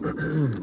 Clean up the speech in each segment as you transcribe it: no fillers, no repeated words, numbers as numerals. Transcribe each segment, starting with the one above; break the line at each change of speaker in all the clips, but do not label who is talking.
Shalom.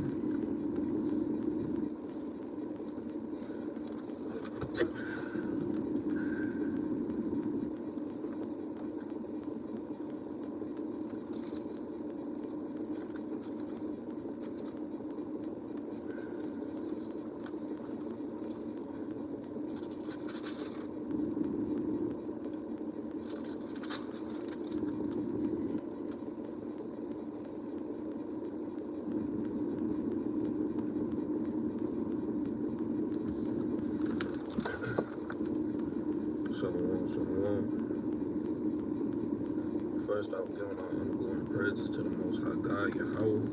First off, giving all honor, glory, and praises to the Most High God, Yahweh,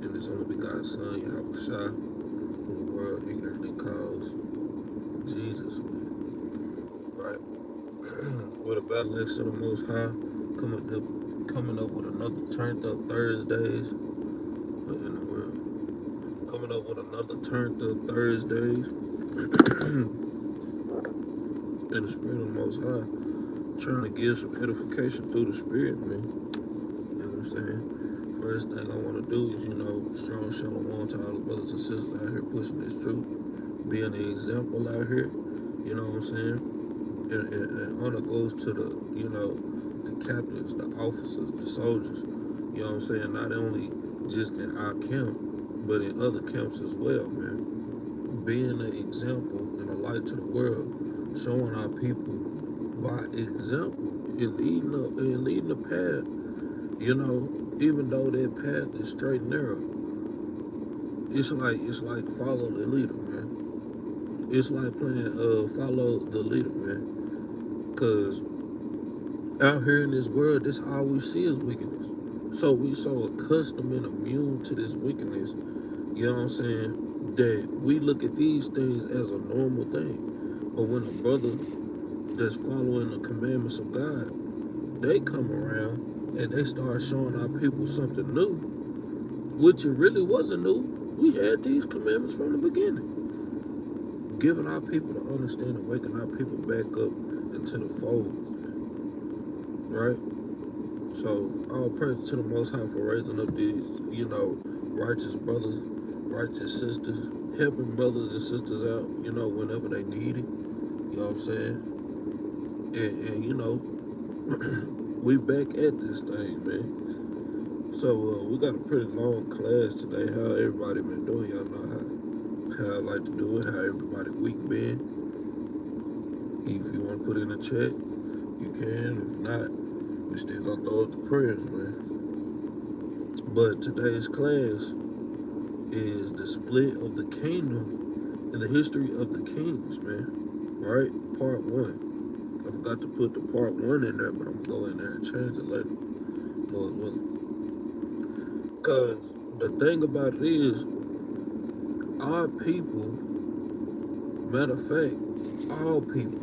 and His only begotten Son, Yahweh Shah, who the world ignorantly calls Jesus, right? With a battle axe of the Most High, coming up with another turned up Thursdays. What in the world? Coming up with another turned up Thursdays. In the spirit of the Most High, trying to give some edification through the spirit, man. You know what I'm saying? First thing I want to do is, strong shalom to all the brothers and sisters out here pushing this truth, being an example out here. You know what I'm saying? And honor goes to the captains, the officers, the soldiers. You know what I'm saying? Not only just in our camp, but in other camps as well, man. Being an example and a light to the world, showing our people by example and leading the path. Even though that path is straight and narrow, it's like follow the leader, man. It's like playing follow the leader, man. Cause out here in this world, this all we see is wickedness. So we so accustomed and immune to this wickedness, you know what I'm saying, that we look at these things as a normal thing. But when a brother that's following the commandments of God, they come around and they start showing our people something new, which it really wasn't new. We had these commandments from the beginning. Giving our people to understand and waking our people back up into the fold, right? So all praise to the Most High for raising up these, righteous brothers, righteous sisters, helping brothers and sisters out, whenever they need it. You know what I'm saying? And we back at this thing, man. So we got a pretty long class today. How everybody been doing? Y'all know how I like to do it. How everybody week been? If you want to put in a chat, you can. If not, we still gonna throw up the prayers, man. But today's class is the split of the kingdom and the history of the kings, man. Right? Part 1. I forgot to put the part 1 in there, but I'm gonna go in there and change it later. Lord's willing. Because the thing about it is, our people, matter of fact, all people,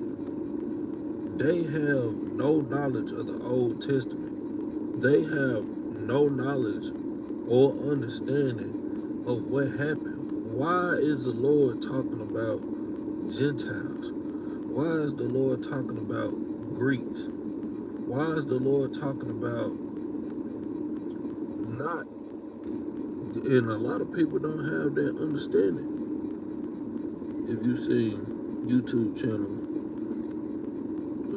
they have no knowledge of the Old Testament. They have no knowledge or understanding of what happened. Why is the Lord talking about Gentiles? Why is the Lord talking about Greeks? Why is the Lord talking about not? And a lot of people don't have that understanding. If you see YouTube channel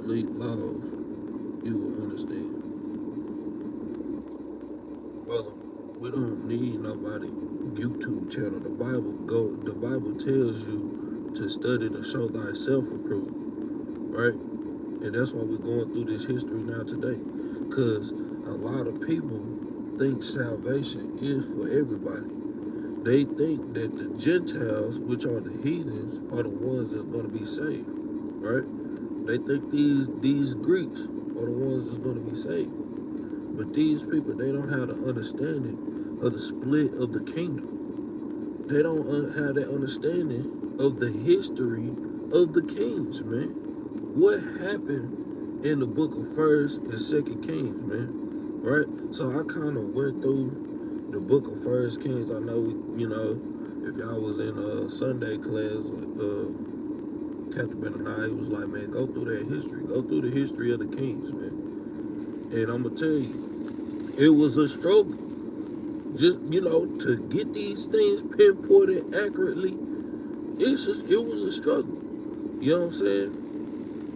Elite Laws, you will understand. Brother, we don't need nobody YouTube channel. The Bible tells you to study to show thyself approved, right? And that's why we're going through this history now today. Because a lot of people think salvation is for everybody. They think that the Gentiles, which are the heathens, are the ones that's going to be saved, right? They think these Greeks are the ones that's going to be saved. But these people, they don't have the understanding of the split of the kingdom. They don't have that understanding of the history of the kings, man. What happened in the book of 1st and 2nd Kings, man, right? So I kind of went through the book of 1st Kings. I know, if y'all was in Sunday class, Capt Benaniyah was like, man, go through that history. Go through the history of the kings, man. And I'm going to tell you, it was a struggle. just, to get these things pinpointed accurately, it was a struggle. You know what I'm saying?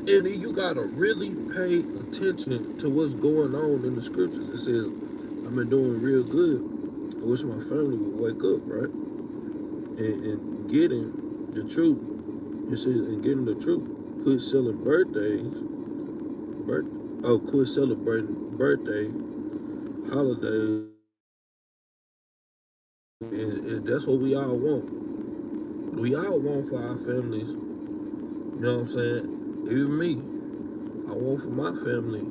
And you gotta really pay attention to what's going on in the scriptures. It says, I've been doing real good. I wish my family would wake up, right? And getting the truth. It says, and getting the truth. Quit selling birthdays. Quit celebrating birthday, holidays. And that's what we all want. We all want for our families. You know what I'm saying? Even me. I want for my family,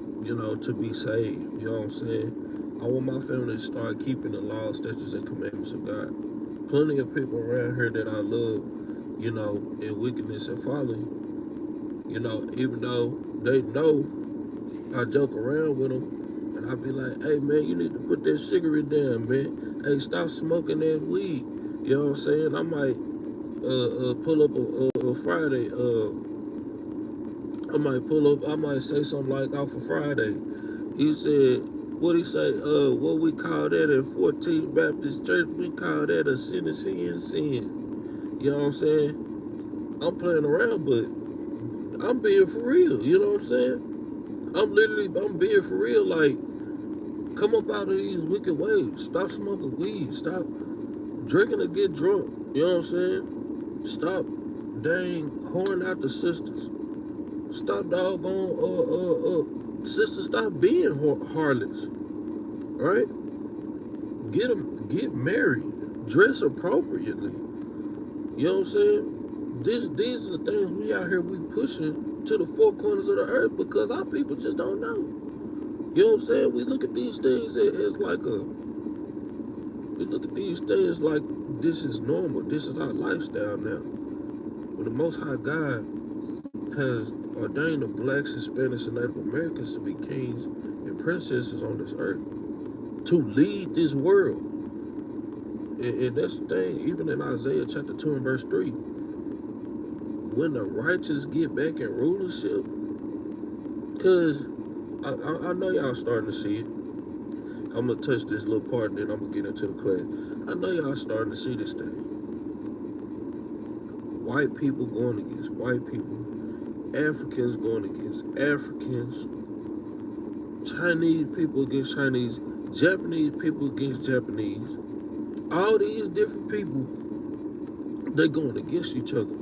to be saved. You know what I'm saying? I want my family to start keeping the laws, statutes, and commandments of God. Plenty of people around here that I love, in wickedness and folly, even though they know I joke around with them, and I be like, hey, man, you need to put that cigarette down, man. Hey, stop smoking that weed. You know what I'm saying? I might pull up a Friday, I might say something like off of Friday. He said, what he say, what we call that at 14th Baptist Church, we call that a sin. You know what I'm saying? I'm playing around, but I'm being for real. You know what I'm saying? I'm being for real. Like, come up out of these wicked ways. Stop smoking weed. Stop drinking to get drunk. You know what I'm saying? Stop whoring out the sisters. Stop doggone sisters, stop being harlots. Right? Get married. Dress appropriately. You know what I'm saying? These are the things we out here, we pushing to the four corners of the earth because our people just don't know. You know what I'm saying? We look at these things as like this is normal. This is our lifestyle now. But the Most High God has ordained the blacks, Hispanics, and Native Americans to be kings and princesses on this earth, to lead this world. And that's the thing, even in Isaiah chapter 2 and verse 3, when the righteous get back in rulership, because I know y'all starting to see it. I'm going to touch this little part and then I'm going to get into the class. I know y'all starting to see this thing. White people going against white people. Africans going against Africans. Chinese people against Chinese. Japanese people against Japanese. All these different people, they going against each other.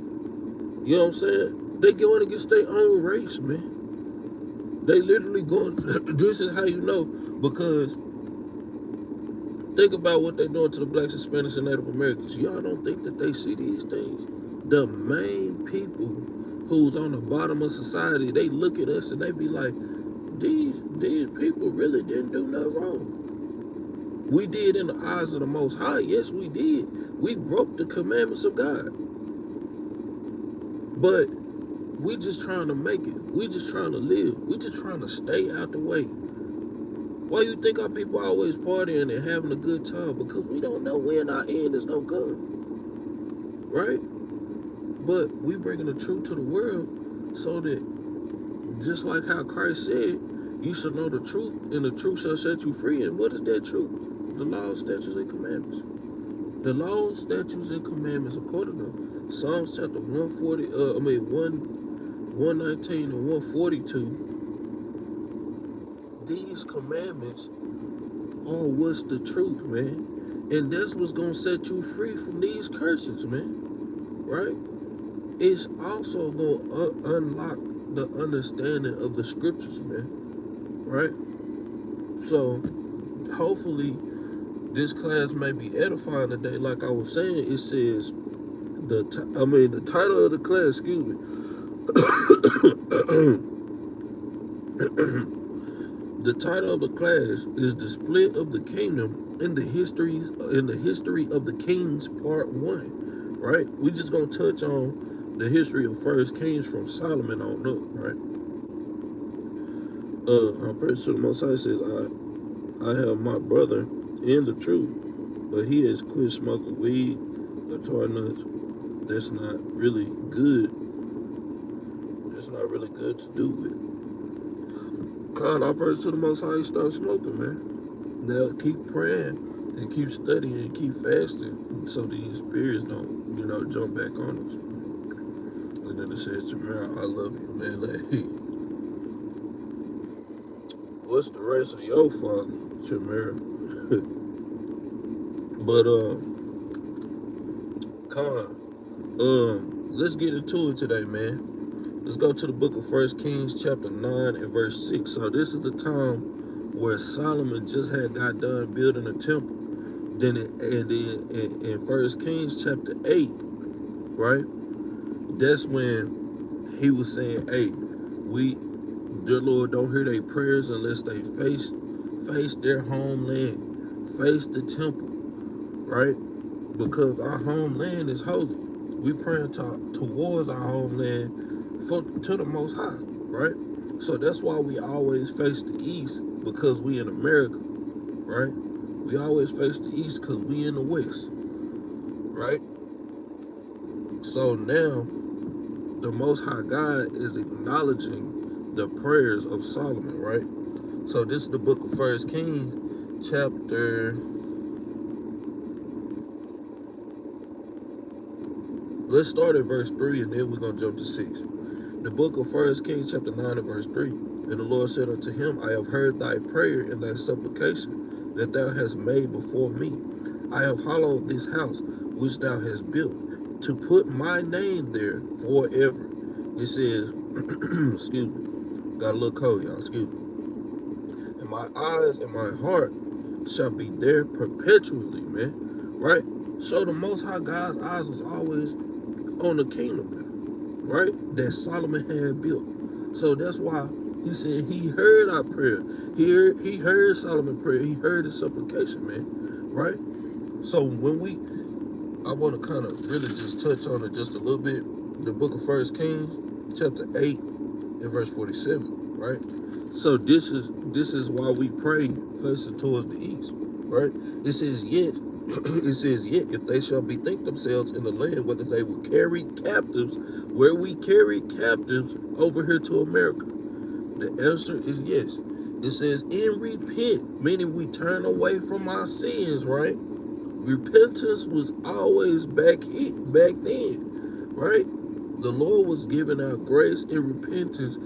You know what I'm saying? They going against their own race, man. They literally going, this is how you know, because think about what they're doing to the blacks, Hispanics, and Native Americans. Y'all don't think that they see these things? The main people who's on the bottom of society, they look at us and they be like, these people really didn't do nothing wrong. We did in the eyes of the Most High. Yes, we did. We broke the commandments of God. But we just trying to make it. We just trying to live. We just trying to stay out the way. Why you think our people always partying and having a good time? Because we don't know when our end is going to come. Right? But we bringing the truth to the world so that, just like how Christ said, you shall know the truth, and the truth shall set you free. And what is that truth? The laws, statutes, and commandments. The laws, statutes, and commandments, according to Psalms chapter 119 and 142, these commandments are what's the truth, man. And that's what's going to set you free from these curses, man. Right? It's also going to unlock the understanding of the scriptures, man. Right? So, hopefully, this class may be edifying today. Like I was saying, it says, the title of the class, excuse me. The title of the class is The Split of the Kingdom in the History of the Kings, Part 1. Right? We just gonna touch on the history of First Kings from Solomon on up, right? Our praise to the Most High says, I have my brother in the truth, but he has quit smoking weed or tar nuts. That's not really good. That's not really good to do with. God, our praise to the Most High, start smoking, man. Now keep praying and keep studying and keep fasting so these spirits don't, jump back on us. And then it says, Tamara, I love you, man. Like, what's the rest of your father, Tamara? But, let's get into it today, man. Let's go to the book of 1 Kings chapter 9 and verse 6. So this is the time where Solomon just had got done building a temple. Then in 1 Kings chapter 8, right? That's when he was saying, hey, dear Lord, don't hear their prayers unless they face their homeland, face the temple, right? Because our homeland is holy. We praying towards our homeland to the Most High, right? So that's why we always face the east, because we in America, right? We always face the east because we in the west, right? So now the Most High God is acknowledging the prayers of Solomon, right? So this is the book of 1 Kings chapter, let's start at verse 3 and then we're going to jump to 6. The book of 1 Kings chapter 9 and verse 3. And the Lord said unto him, I have heard thy prayer and thy supplication that thou hast made before me. I have hallowed this house which thou hast built, to put my name there forever. It says, excuse me, got a little cold, y'all, excuse me. And my eyes and my heart shall be there perpetually, man, right? So the Most High God's eyes was always on the kingdom, right, that Solomon had built. So that's why he said he heard our prayer. He heard Solomon's prayer. He heard his supplication, man, right? So when I want to kind of really just touch on it just a little bit. The book of 1 Kings, chapter 8 and verse 47, right? So this is why we pray facing towards the east, right? It says, yet, if they shall bethink themselves in the land, whether they will carry captives, where we carry captives over here to America. The answer is yes. It says, and repent, meaning we turn away from our sins, right? Repentance was always back then, right? The Lord was giving out grace and repentance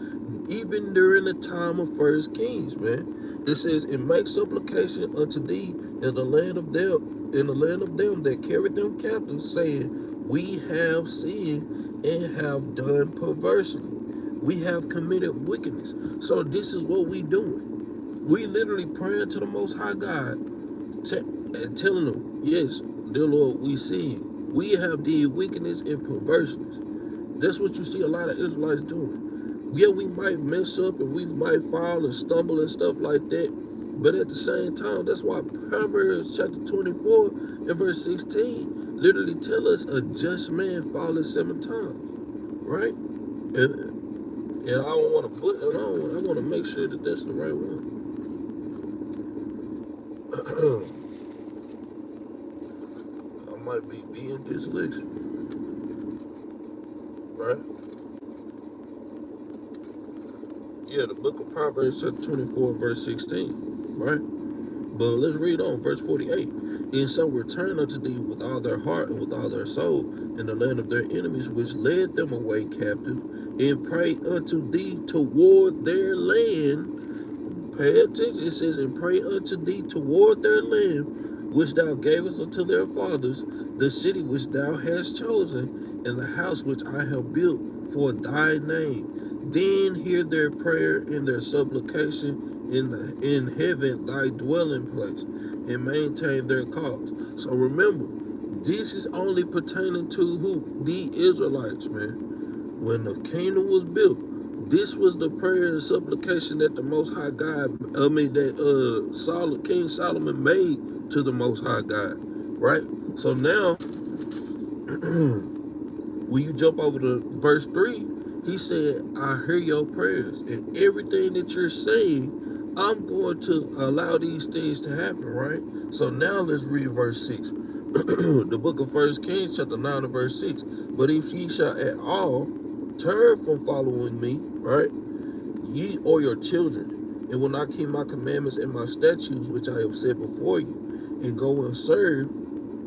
even during the time of 1 Kings, man. It says, and make supplication unto thee in the land of them, that carried them captives, saying, we have sinned and have done perversely. We have committed wickedness. So this is what we doing. We literally praying to the Most High God, and telling them, yes, dear Lord, we sin. We have did wickedness and perverseness. That's what you see a lot of Israelites doing. Yeah, we might mess up and we might fall and stumble and stuff like that. But at the same time, that's why Proverbs chapter 24 and verse 16 literally tell us a just man falleth 7 times, right? And I don't want to put it on. I want to make sure that that's the right one. I might be being dyslexic, right? Yeah, the book of Proverbs chapter 24 verse 16, right? But let's read on, verse 48. And shall return unto thee with all their heart and with all their soul in the land of their enemies, which led them away captive, and pray unto thee toward their land. Pay attention, it says, and pray unto thee toward their land, which thou gavest unto their fathers, the city which thou hast chosen, and the house which I have built for thy name. Then hear their prayer and their supplication in heaven, thy dwelling place, and maintain their cause. So remember, this is only pertaining to who? The Israelites, man. When the kingdom was built, this was the prayer and supplication that the Most High God, King Solomon made to the Most High God, right? So now, when you jump over to verse 3, he said, I hear your prayers, and everything that you're saying, I'm going to allow these things to happen, right? So now let's read verse 6. The book of 1 Kings chapter 9 and verse 6. But if ye shall at all turn from following me, right, ye or your children, and will not keep my commandments and my statutes which I have set before you, and go and serve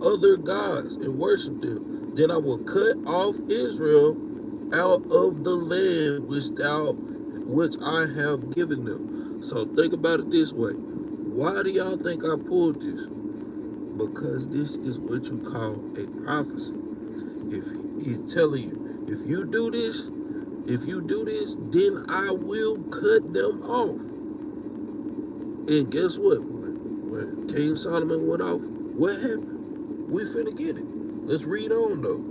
other gods and worship them. Then I will cut off Israel out of the land which I have given them. So think about it this way. Why do y'all think I pulled this? Because this is what you call a prophecy. If he's telling you, if you do this, then I will cut them off. And guess what? When King Solomon went off, what happened? We finna get it. Let's read on though.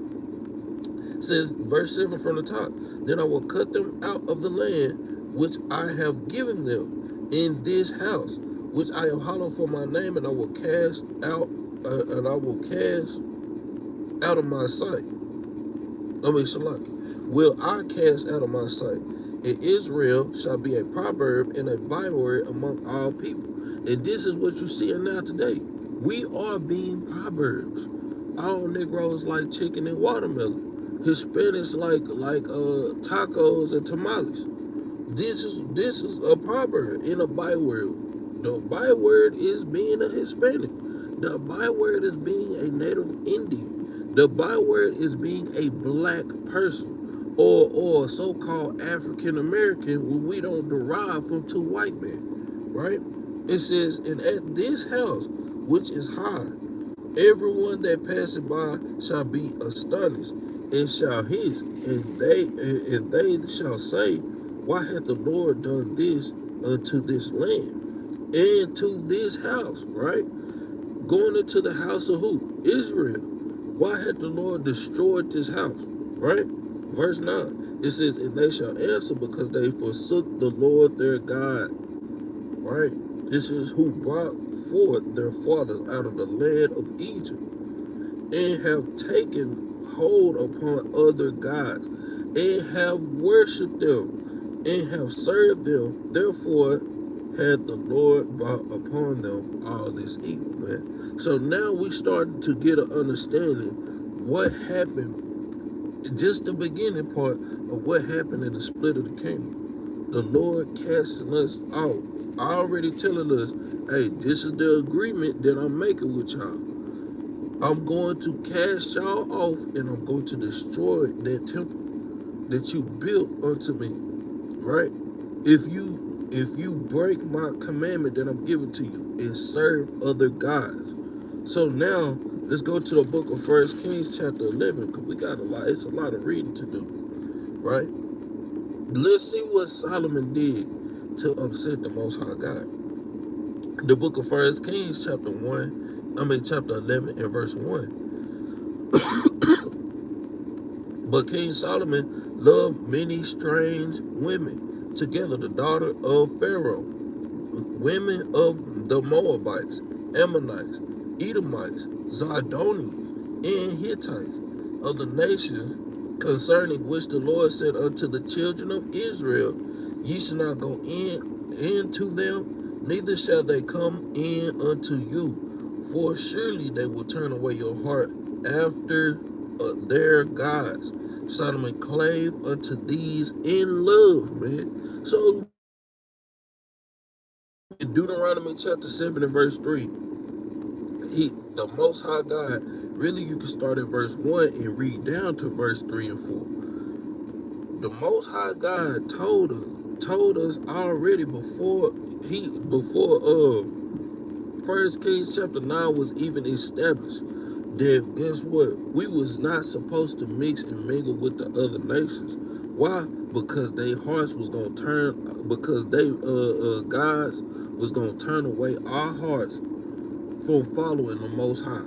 It says, verse 7 from the top. Then I will cut them out of the land which I have given them in this house, which I have hallowed for my name, and I will cast out, out of my sight. Shalaki. Will I cast out of my sight? And Israel shall be a proverb and a byword among all people. And this is what you see now today. We are being proverbs. All Negroes like chicken and watermelon. Hispanics like tacos and tamales. This is a proverb and a byword. The byword is being a Hispanic. The byword is being a Native Indian. The byword is being a black person or so-called African American when we don't derive from two white men, right? It says, and at this house, which is high, everyone that passeth by shall be astonished and shall hiss, and they shall say, why hath the Lord done this unto this land and to this house, right? Going into the house of who? Israel. Why had the Lord destroyed this house? Right? Verse 9. It says, and they shall answer because they forsook the Lord their God. Right? This is who brought forth their fathers out of the land of Egypt and have taken hold upon other gods and have worshipped them and have served them. Therefore had the Lord brought upon them all this evil, man. So now we starting to get an understanding what happened, just the beginning part of what happened in the split of the kingdom. The Lord casting us out, already telling us, hey, this is the agreement that I'm making with y'all. I'm going to cast y'all off and I'm going to destroy that temple that you built unto me, right? If you break my commandment that I'm giving to you and serve other gods. So now let's go to the book of 1 Kings chapter 11, because we got it's a lot of reading to do, right? Let's see what Solomon did to upset the Most High God. The book of 1 Kings chapter 11 and verse 1. But King Solomon loved many strange women, together the daughter of Pharaoh, women of the Moabites, Ammonites, Edomites, Zidonians, and Hittites, of the nations concerning which the Lord said unto the children of Israel, ye shall not go into them, neither shall they come in unto you, for surely they will turn away your heart after their gods. Solomon clave unto these in love, man. So in Deuteronomy chapter 7 and verse 3, the Most High God, really you can start at verse 1 and read down to verse 3 and 4. The Most High God told us already before 1 Kings chapter 9 was even established, that guess what? We was not supposed to mix and mingle with the other nations. Why? Because their hearts was gonna turn, because they gods was gonna turn away our hearts from following the Most High.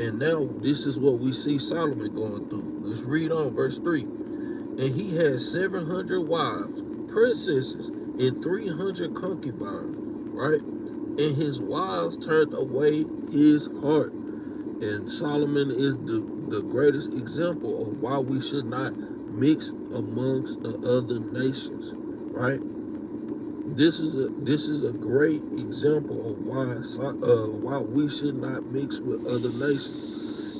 And now this is what we see Solomon going through. Let's read on verse 3. And he had 700 wives, princesses, and 300 concubines, right? And his wives turned away his heart. And Solomon is the greatest example of why we should not mix amongst the other nations, right? This is a great example of why we should not mix with other nations.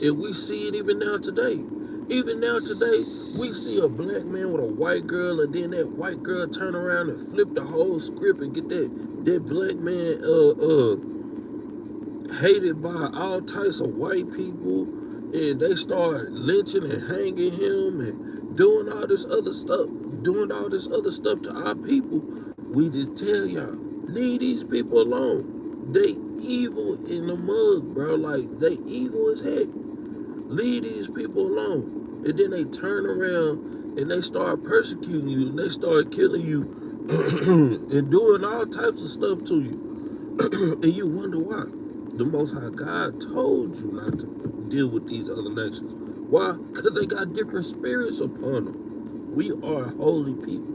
And we see it even now today. Even now today, we see a black man with a white girl, and then that white girl turn around and flip the whole script and get that black man hated by all types of white people, and they start lynching and hanging him and doing all this other stuff to our people. We just tell y'all, leave these people alone. They evil in the mug, bro. Like, they evil as heck. Leave these people alone. And then they turn around and they start persecuting you and they start killing you and doing all types of stuff to you. And you wonder why. The Most High God told you not to deal with these other nations. Why? Because they got different spirits upon them. We are holy people,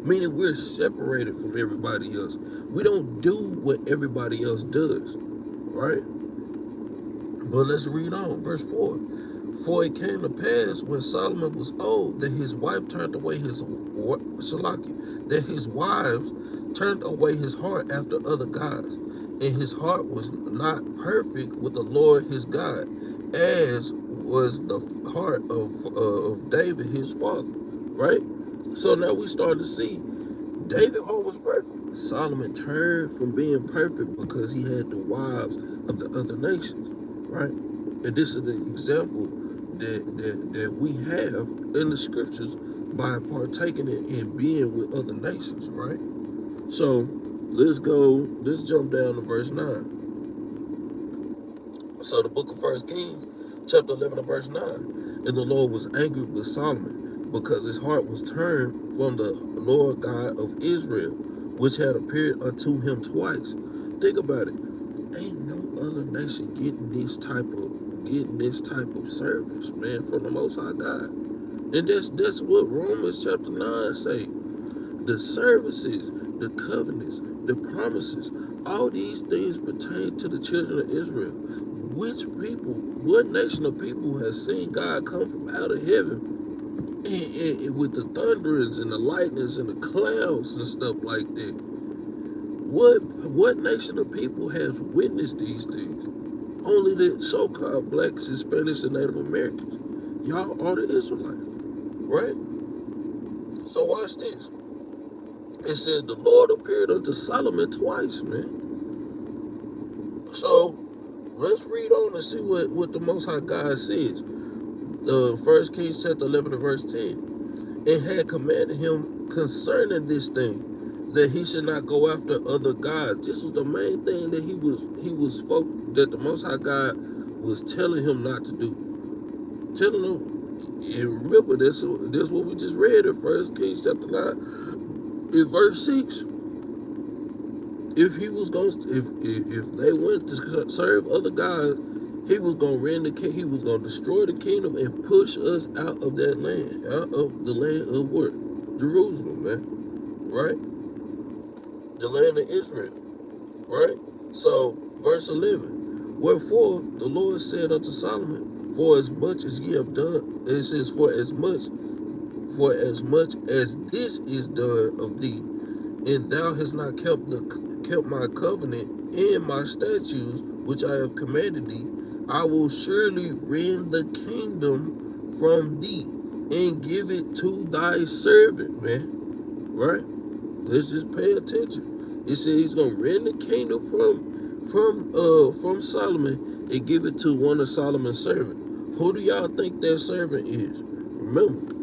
meaning we're separated from everybody else. We don't do what everybody else does, right? But let's read on, verse 4. For it came to pass when Solomon was old that his wife turned away his that his wives turned away his heart after other gods, and his heart was not perfect with the Lord his God, as was the heart of David his father. Right? So now we start to see David's heart was perfect. Solomon turned from being perfect because he had the wives of the other nations. Right? And this is the example that we have in the scriptures by partaking in being with other nations, right? So let's jump down to verse 9. So the book of 1 Kings, chapter 11 and verse 9. And the Lord was angry with Solomon because his heart was turned from the Lord God of Israel, which had appeared unto him twice. Think about it. Ain't no other nation getting this type of service, man, from the Most High God. And that's what Romans chapter 9 say. The services, the covenants, the promises, all these things pertain to the children of Israel. What nation of people has seen God come from out of heaven and with the thunderings and the lightnings and the clouds and stuff like that? What nation of people has witnessed these things? Only the so-called blacks, Hispanics, and Native Americans. Y'all are the Israelites, right? So watch this. It said the Lord appeared unto Solomon twice, man. So let's read on and see what the Most High God says. 1 Kings chapter 11 and verse 10. And had commanded him concerning this thing, that he should not go after other gods. This was the main thing that that the Most High God was telling him not to do. Telling him, and remember this what we just read in 1 Kings chapter 9, in verse 6. If they went to serve other gods, he was gonna destroy the kingdom and push us out of that land, out of the land of what? Jerusalem, man. Right? The land of Israel. Right? So, verse 11. Wherefore the Lord said unto Solomon, for as much as ye have done, it says, for as much as this is done of thee, and thou hast not kept my covenant and my statutes which I have commanded thee, I will surely rend the kingdom from thee and give it to thy servant, man. Right? Let's just pay attention. It says he's gonna rend the kingdom from Solomon and give it to one of Solomon's servants. Who do y'all think that servant is? Remember,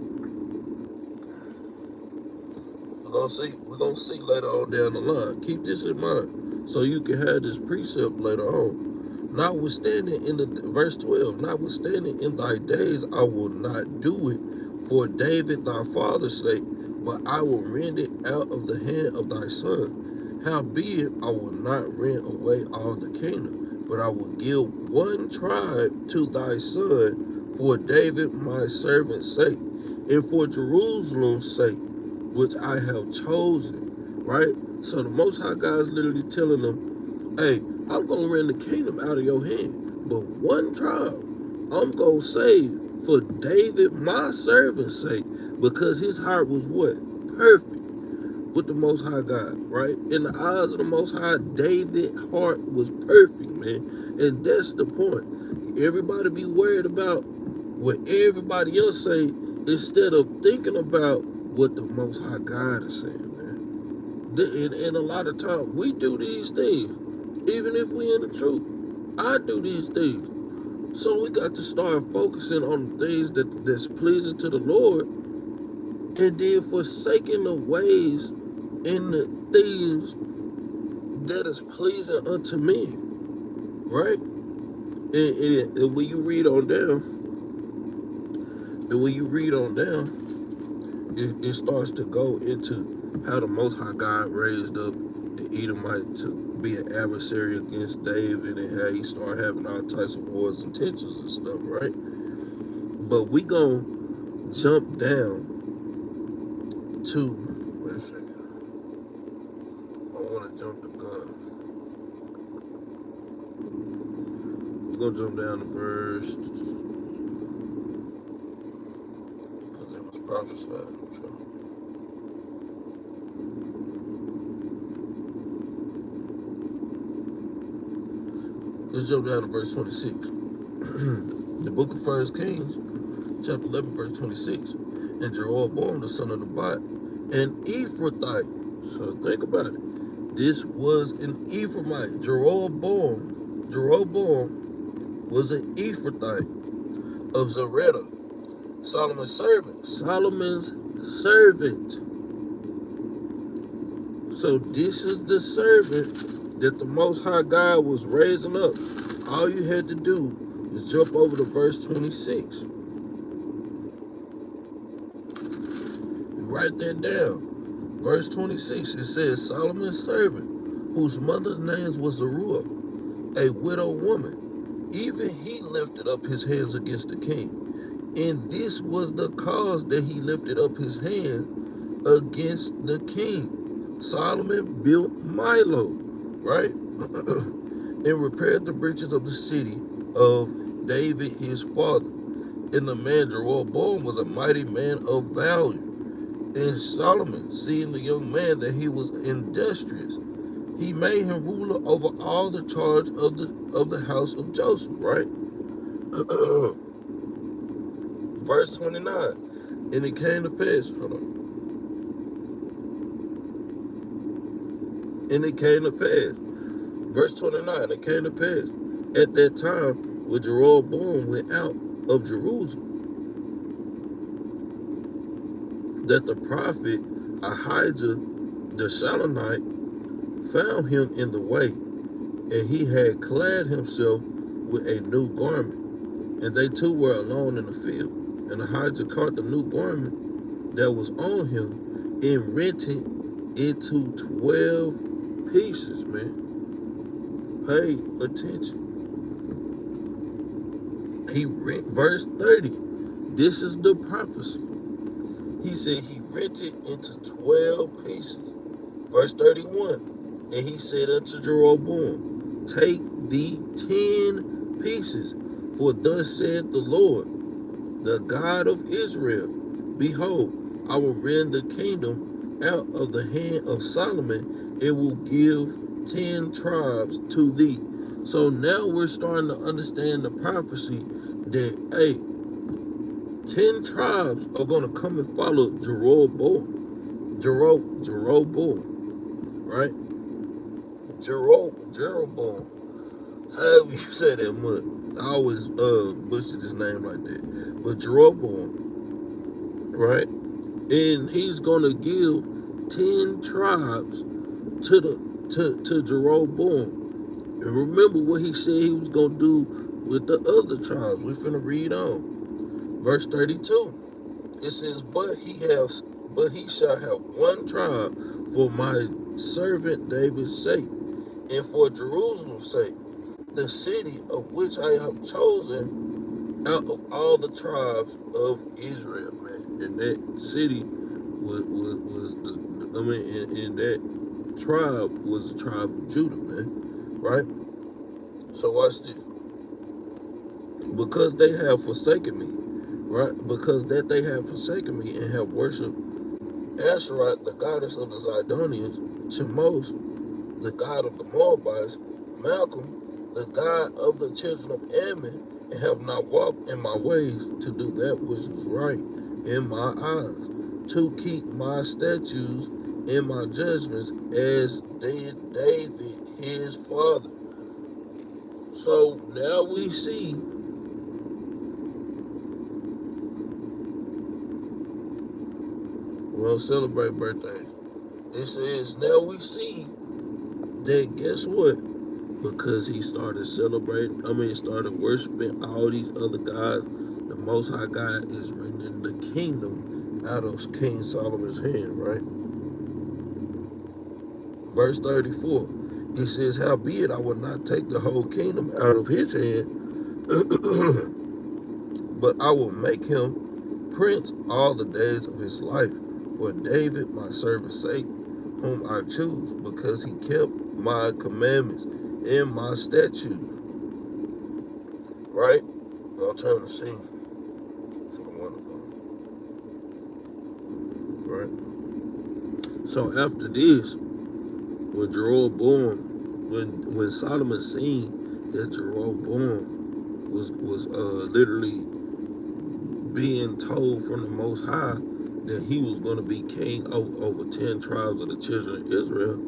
we're gonna see later on down the line. Keep this in mind so you can have this precept later on. Notwithstanding, in the verse 12, notwithstanding in thy days I will not do it for David thy father's sake, but I will rend it out of the hand of thy son. Howbeit I will not rend away all the kingdom, but I will give one tribe to thy son for David my servant's sake, and for Jerusalem's sake, which I have chosen. Right? So the Most High God is literally telling them, hey, I'm going to rend the kingdom out of your hand, but one tribe I'm going to save for David, my servant's sake, because his heart was what? Perfect with the Most High God, right? In the eyes of the Most High, David's heart was perfect, man. And that's the point. Everybody be worried about what everybody else say instead of thinking about what the Most High God is saying, man. And a lot of times, we do these things, even if we in the truth. I do these things. So we got to start focusing on the things that's pleasing to the Lord, and then forsaking the ways and the things that is pleasing unto men, right? And when you read on down, it starts to go into how the Most High God raised up the Edomite to be an adversary against David, and how he started having all types of wars and tensions and stuff, right? But we gonna jump down to, wait a second, I want to jump the gun. We're gonna jump down to verse, because it was prophesied. Let's jump down to verse 26. The book of 1 Kings, chapter 11, verse 26. And Jerubbaal, the son of Nebat, an Ephrathite. So think about it. This was an Ephraimite. Jerubbaal was an Ephrathite of Zereda, Solomon's servant. So this is the servant that the Most High God was raising up. All you had to do is jump over to verse 26. Write that down. Verse 26, it says, Solomon's servant, whose mother's name was Zeruiah, a widow woman, even he lifted up his hands against the king. And this was the cause that he lifted up his hand against the king. Solomon built Milo, right? And repaired the breaches of the city of David his father. And the man Jerubbaal was a mighty man of value. And Solomon, seeing the young man that he was industrious, he made him ruler over all the charge of the house of Joseph, right? Verse 29. And it came to pass, And it came to pass. Verse 29, it came to pass. At that time, when Jerubbaal went out of Jerusalem, that the prophet Ahijah the Shilonite found him in the way, and he had clad himself with a new garment. And they two were alone in the field. And Ahijah caught the new garment that was on him and rent it into 12 pieces, man. Pay attention. Verse 30. This is the prophecy. He said he rent it into 12 pieces. Verse 31. And he said unto Jerubbaal, take thee 10 pieces, for thus saith the Lord, the God of Israel, behold, I will rend the kingdom out of the hand of Solomon, and will give 10 tribes to thee. So now we're starting to understand the prophecy that, hey, 10 tribes are going to come and follow Jerubbaal, right? Jerubbaal, however you say that much. I always butcher his name like that. But Jerubbaal, right? And he's gonna give 10 tribes to Jerubbaal. And remember what he said he was gonna do with the other tribes. We're finna read on. Verse 32. It says, but he shall have one tribe for my servant David's sake, and for Jerusalem's sake, the city of which I have chosen out of all the tribes of Israel, man. And that city was and that tribe was the tribe of Judah, man. Right? So watch this. Because they have forsaken me, right? Because that they have forsaken me and have worshipped Asherah, the goddess of the Zidonians, Chemosh, the god of the Moabites, Malcolm, the god of the children of Ammon, and have not walked in my ways to do that which is right in my eyes, to keep my statutes and my judgments as did David his father. So now we see we'll celebrate birthdays. It says now we see that guess what? Because he started started worshiping all these other gods, the Most High God is rendering the kingdom out of King Solomon's hand, right? Verse 34, he says, howbeit I will not take the whole kingdom out of his hand, but I will make him prince all the days of his life, for David my servant's sake, whom I choose, because he kept my commandments and my statutes. Right? I'll turn the scene. Right? So after this, when Jerubbaal, when Solomon seen that Jerubbaal was literally being told from the Most High that he was going to be king over 10 tribes of the children of Israel,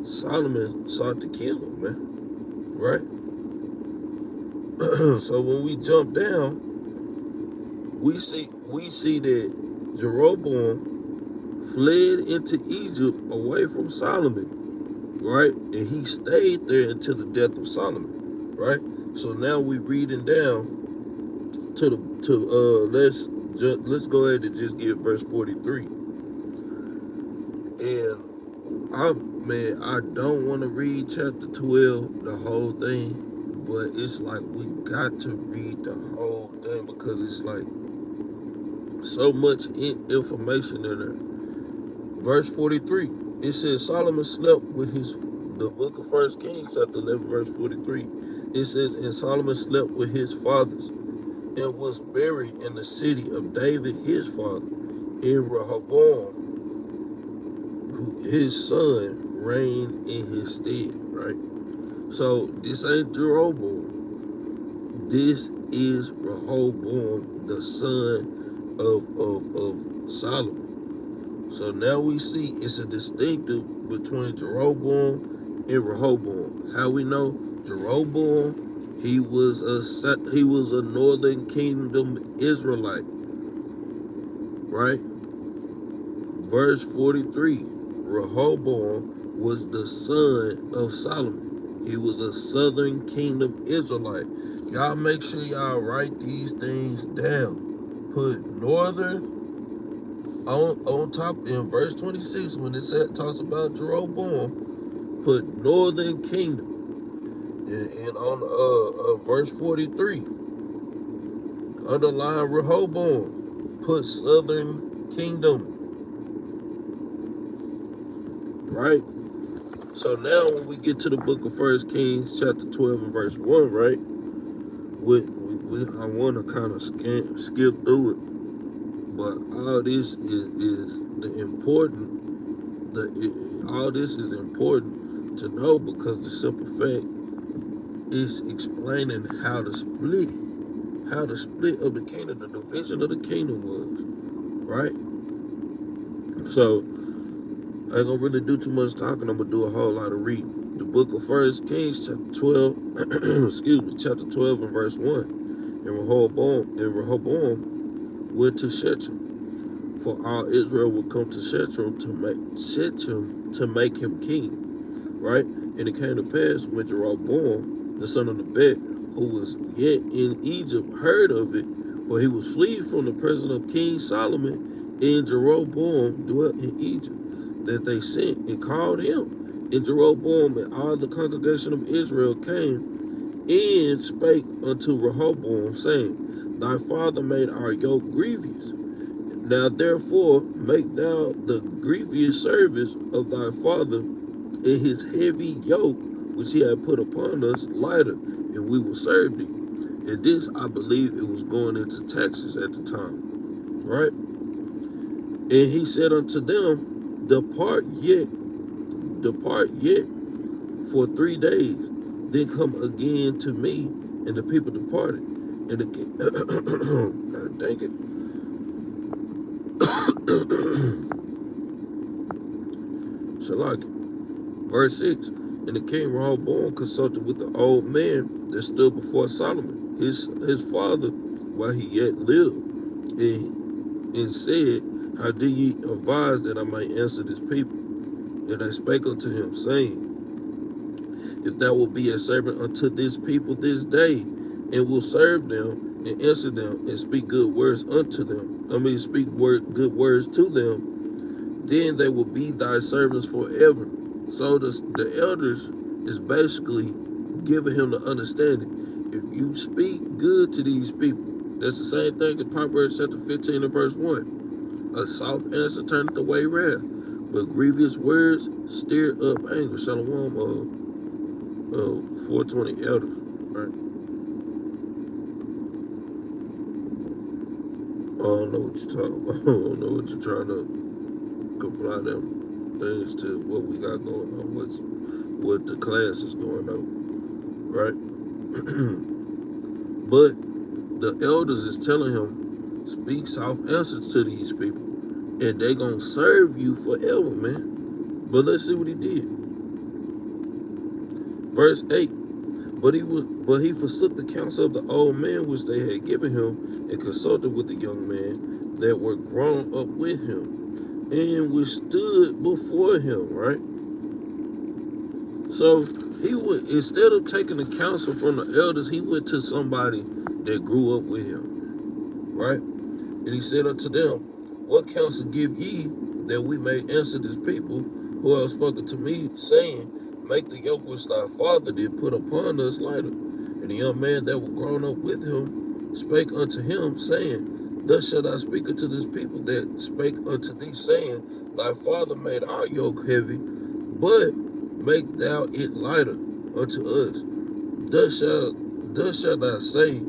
Solomon sought to kill him, man. Right? So when we jump down, we see that Jerubbaal fled into Egypt away from Solomon, right? And he stayed there until the death of Solomon, right? So now we reading down let's go ahead and just get verse 43. And I don't want to read chapter 12 the whole thing, but it's like we got to read the whole thing because it's like so much information in there. Verse 43, it says Solomon slept with the book of 1 Kings, chapter 11, verse 43. It says, and Solomon slept with his fathers and was buried in the city of David, his father, in Rehoboam, who his son reigned in his stead, right? So this ain't Jerubbaal. This is Rehoboam, the son of Solomon. So now we see it's a distinctive between Jerubbaal and Rehoboam. How we know? Jerubbaal, he was a northern kingdom Israelite, right? Verse 43, Rehoboam was the son of Solomon. He was a southern kingdom Israelite. Y'all make sure y'all write these things down. Put northern on top in verse 26 when it talks about Jerubbaal, put northern kingdom. And on verse 43, underline Rehoboam, put southern kingdom. Right? So now when we get to the book of 1 Kings, chapter 12 and verse 1, right? I want to kind of skip through it. But all this is important to know because the simple fact is explaining how the split of the kingdom, the division of the kingdom was, right? So I ain't gonna really do too much talking. I'm gonna do a whole lot of reading. The book of 1 Kings, chapter 12, chapter 12 and verse 1. And Rehoboam went to Shechem, for all Israel would come to Shechem to make him king, right? And it came to pass when Jerubbaal, the son of Nebat, who was yet in Egypt, heard of it, for he was fleeing from the presence of King Solomon, and Jerubbaal dwelt in Egypt, that they sent and called him. And Jerubbaal and all the congregation of Israel came and spake unto Rehoboam, saying, thy father made our yoke grievous. Now therefore make thou the grievous service of thy father and his heavy yoke which he had put upon us lighter, and we will serve thee. And this, I believe, it was going into taxes at the time, right? And he said unto them, depart yet for 3 days, then come again to me. And the people departed. And the God dang it. Shalak. Verse 6. And the king Rehoboam consulted with the old man that stood before Solomon, his father, while he yet lived, and said, how do ye advise that I may answer this people? And they spake unto him, saying, if thou wilt be a servant unto this people this day, and will serve them, and answer them, and speak good words unto them, speak good words to them, then they will be thy servants forever. So the elders is basically giving him the understanding. If you speak good to these people, that's the same thing in Proverbs chapter 15 and verse 1. A soft answer turneth away wrath, but grievous words stir up anger. Shalom, 420 elders, right? I don't know what you're talking about. I don't know what you're trying to comply them things to what we got going on, what the class is going on, right? But the elders is telling him, speak soft answers to these people, and they gonna serve you forever, man. But let's see what he did. Verse 8. But he forsook the counsel of the old man which they had given him, and consulted with the young men that were grown up with him, and which stood before him, right? So he would, instead of taking the counsel from the elders, he went to somebody that grew up with him, right? And he said unto them, what counsel give ye that we may answer this people who have spoken to me, saying, make the yoke which thy father did put upon us lighter? And the young man that was grown up with him spake unto him, saying, thus shalt thou speak unto this people that spake unto thee, saying, thy father made our yoke heavy, but make thou it lighter unto us. Thus shalt thou say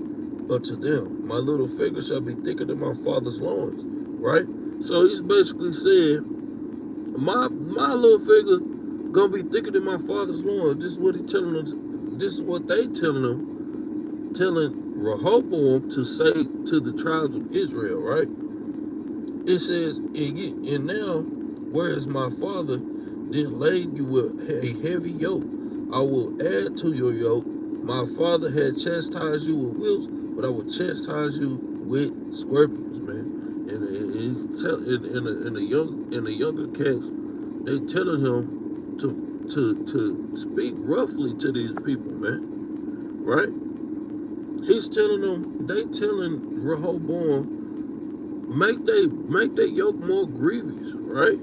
unto them, my little finger shall be thicker than my father's loins, right? So he's basically saying, my little finger gonna be thicker than my father's loins. This is what he's telling them. This is what they telling him, telling Rehoboam to say to the tribes of Israel, right? It says, and now, whereas my father did lay you with a heavy yoke, I will add to your yoke. My father had chastised you with whips, but I will chastise you with scorpions, man. And in the younger cats, they telling him to speak roughly to these people, man, right? He's telling them, they telling Rehoboam, make they yoke more grievous, right?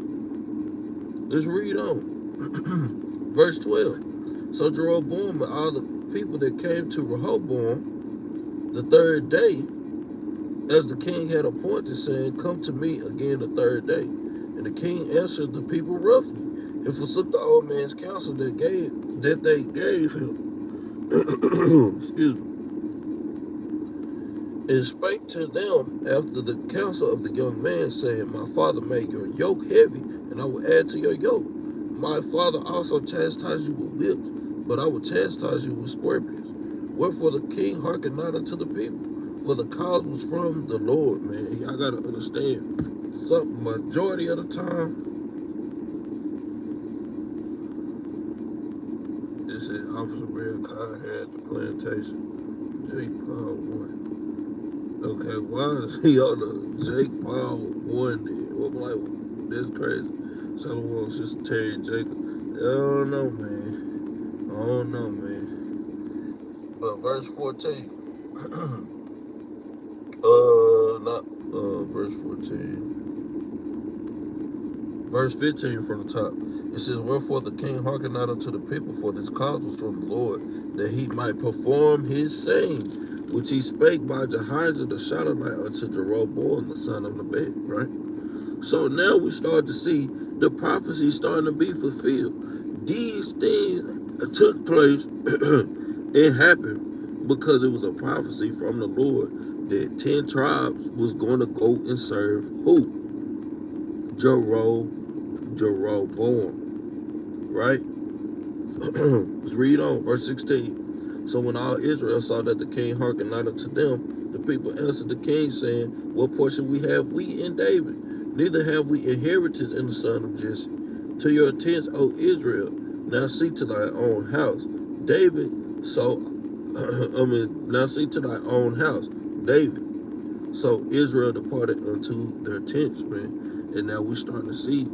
Let's read on. Verse 12. So Jeroboam and all the people that came to Rehoboam the third day, as the king had appointed, saying, come to me again the third day. And the king answered the people roughly, and forsook the old man's counsel that they gave him. Excuse me. And spake to them after the counsel of the young man, saying, my father made your yoke heavy, and I will add to your yoke. My father also chastised you with whips, but I will chastise you with scorpions. Wherefore the king hearkened not unto the people, for the cause was from the Lord, man. Y'all gotta understand, some majority of the time, this is Officer Bill Carr here at the plantation, Jake Paul 1. Okay, why is he on the Jake Paul 1 then? Well, I'm like, that's crazy. Shalom, Sister Terry Jacob. I don't know, man. But verse 14. Verse 14. Verse 15 from the top. It says, wherefore the king hearkened not unto the people, for this cause was from the Lord, that he might perform his saying, which he spake by Jehoiada the Shilonite unto Jerubbaal the son of Nebat, right? So now we start to see the prophecy starting to be fulfilled. These things took place. It happened because it was a prophecy from the Lord that 10 tribes was going to go and serve who? Jeroboam, right? Let's read on, verse 16. So when all Israel saw that the king hearkened not unto them, the people answered the king, saying, what portion have we in David? Neither have we inheritance in the son of Jesse. To your tents, O Israel, now see to thy own house. David, so, now see to thy own house. David. So Israel departed unto their tents, man. And now we starting to see,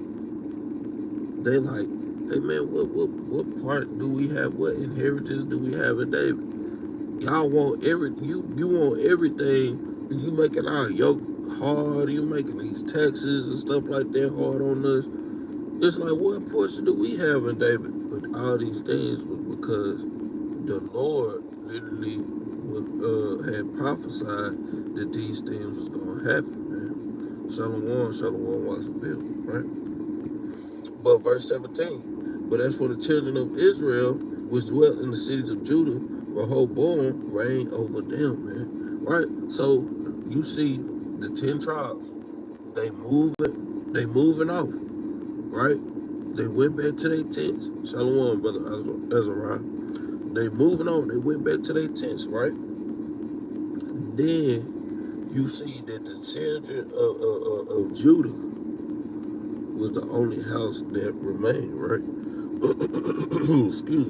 they like, hey man, what part do we have? What inheritance do we have in David? Y'all want you want everything. You making our yoke hard. You making these taxes and stuff like that hard on us. It's like, what portion do we have in David? But all these things was because the Lord literally had prophesied that these things was gonna happen, man. Shalom, Watsonville, right? But verse 17. But as for the children of Israel, which dwelt in the cities of Judah, Rehoboam reigned over them, man. Right? So you see the 10 tribes, they moving off, right? They went back to their tents. Shalom, brother Azariah. They moving on. They went back to their tents, right? Then you see that the children of Judah was the only house that remained, right? Excuse me.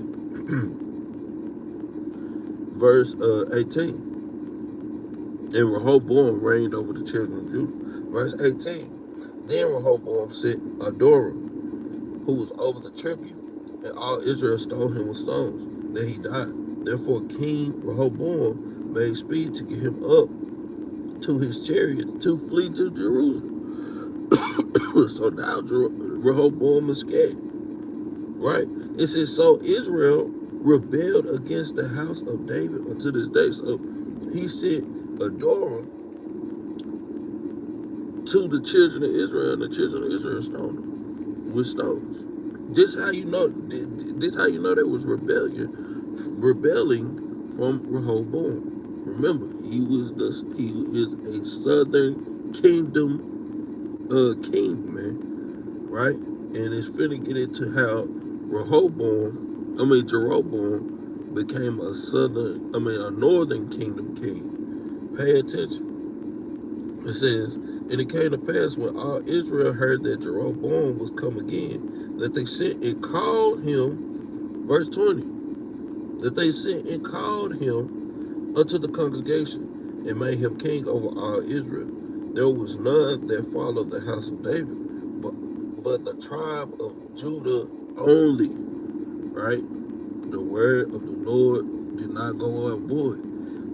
Verse 18. And Rehoboam reigned over the children of Judah. Verse 18. Then Rehoboam sent Adoram, who was over the tribute, and all Israel stoned him with stones. Then he died. Therefore King Rehoboam made speed to get him up to his chariots to flee to Jerusalem. So now Rehoboam is scared, right? It says, so Israel rebelled against the house of David unto this day. So he sent Adoram to the children of Israel, and the children of Israel stoned them with stones. This how you know. This how you know there was rebelling from Rehoboam. Remember, he is a southern kingdom king, man, right? And it's finna get into how Jeroboam became a northern kingdom king. Pay attention. It says, and it came to pass when all Israel heard that Jeroboam was come again, that they sent and called him, verse 20, that they sent and called him unto the congregation and made him king over all Israel. There was none that followed the house of David, but the tribe of Judah only, right? The word of the Lord did not go out void.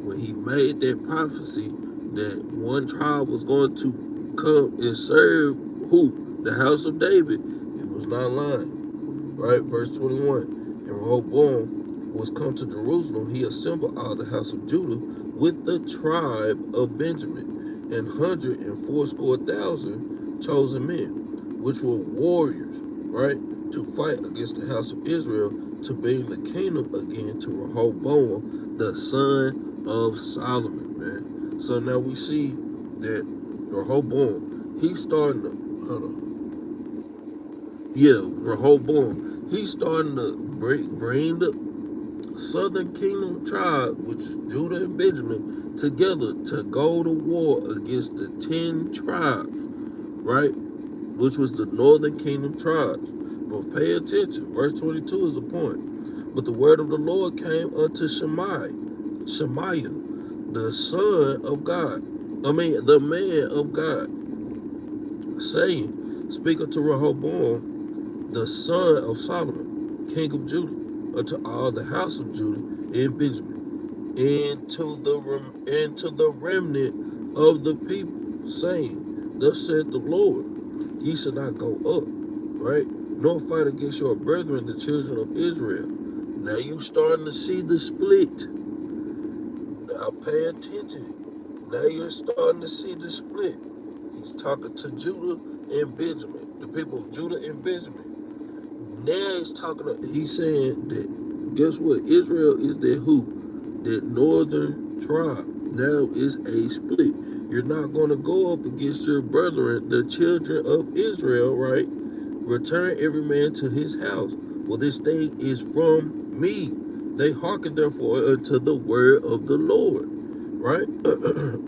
When he made that prophecy that one tribe was going to come and serve who? The house of David. It was not lying. Right? Verse 21. And Rehoboam was come to Jerusalem. He assembled all the house of Judah with the tribe of Benjamin and 180,000 chosen men, which were warriors, right? To fight against the house of Israel, to bring the kingdom again to Rehoboam, the son of Solomon, man. So now we see that Rehoboam, he's starting to, Rehoboam, he's starting to bring the southern kingdom tribe, which is Judah and Benjamin, together to go to war against the 10 tribes, right? Which was the northern kingdom tribes. But pay attention, verse 22 is the point. But the word of the Lord came unto Shemaiah, the son of God, the man of God, saying, speak unto Rehoboam, the son of Solomon, king of Judah, unto all the house of Judah and Benjamin, and to the remnant of the people, saying, thus saith the Lord, ye shall not go up, right, nor fight against your brethren, the children of Israel. Now you starting to see the split. Now pay attention. Now you're starting to see the split. He's talking to Judah and Benjamin, the people of Judah and Benjamin. Now he's saying that, guess what? Israel is that who? That northern tribe. Now is a split. You're not going to go up against your brethren, the children of Israel, right? Return every man to his house. Well, this thing is from me. They hearken therefore unto the word of the Lord, right?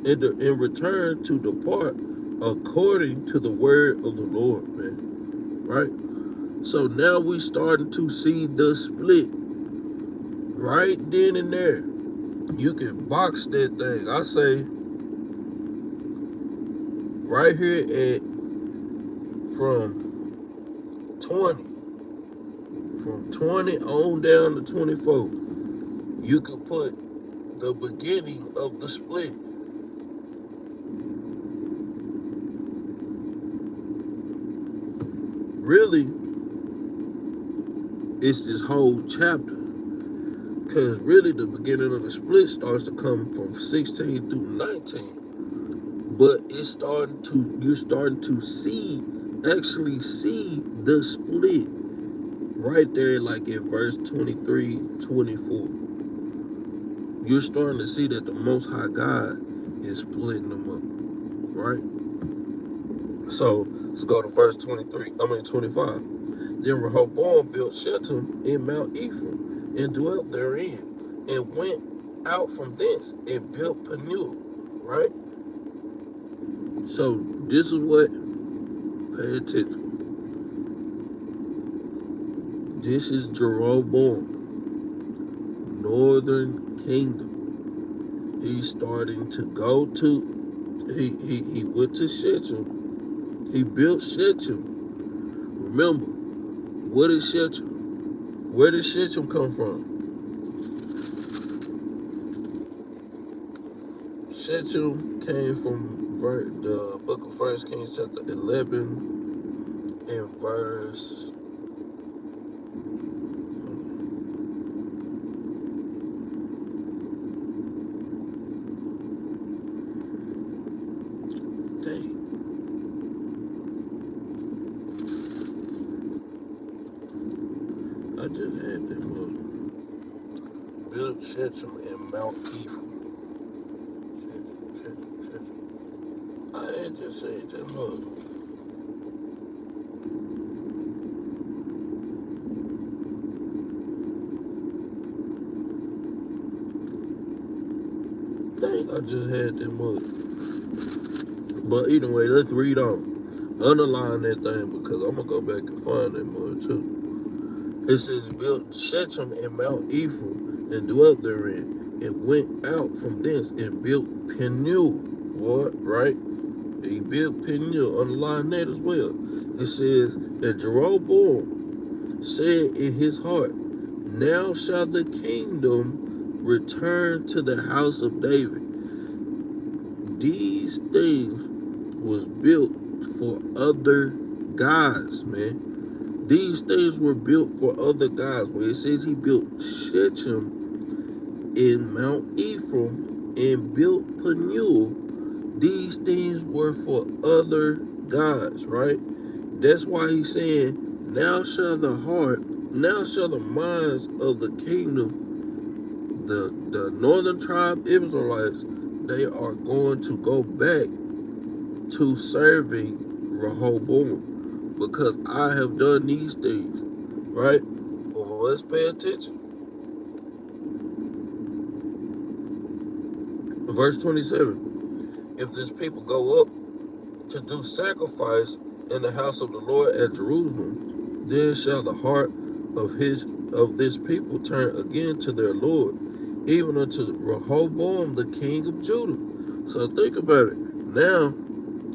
In return to depart according to the word of the Lord, man, right? So now we starting to see the split right then and there. You can box that thing. I say right here at from 20 on down to 24, you can put the beginning of the split. Really, it's this whole chapter. Because really the beginning of the split starts to come from 16 through 19. But it's you're starting to actually see the split right there, like in verse 23, 24. You're starting to see that the Most High God is splitting them up, right? So let's go to verse 25. Then Rehoboam built Shechem in Mount Ephraim and dwelt therein, and went out from thence and built Peniel, right? So this is what, pay attention. This is Jerubbaal, northern kingdom. He's starting to go to, he went to Shechem. He built Shechem. Remember, what is Shechem? Where did Shechem come from? Shechem came from the book of 1 Kings chapter 11 and verse... Dang. I just had that book. Built Shechem in Mount Ephraim. I had just said that book. Dang, I just had that book. But anyway, let's read on. Underline that thing because I'm going to go back and find that book too. It says, built Shechem in Mount Ephraim and dwelt therein, and went out from thence and built Peniel. What? Right? He built Peniel. Underline that as well. It says that Jerubbaal said in his heart, now shall the kingdom return to the house of David. These things was built for other gods, man. These things were built for other gods. Where it says he built Shechem in Mount Ephraim and built Peniel, these things were for other gods, right? That's why he's saying, now shall the minds of the kingdom, the northern tribe Israelites, they are going to go back to serving Rehoboam, because I have done these things, right? Well, let's pay attention. Verse 27, if this people go up to do sacrifice in the house of the Lord at Jerusalem, then shall the heart of this people turn again to their Lord, even unto Rehoboam the king of Judah. So think about it. Now,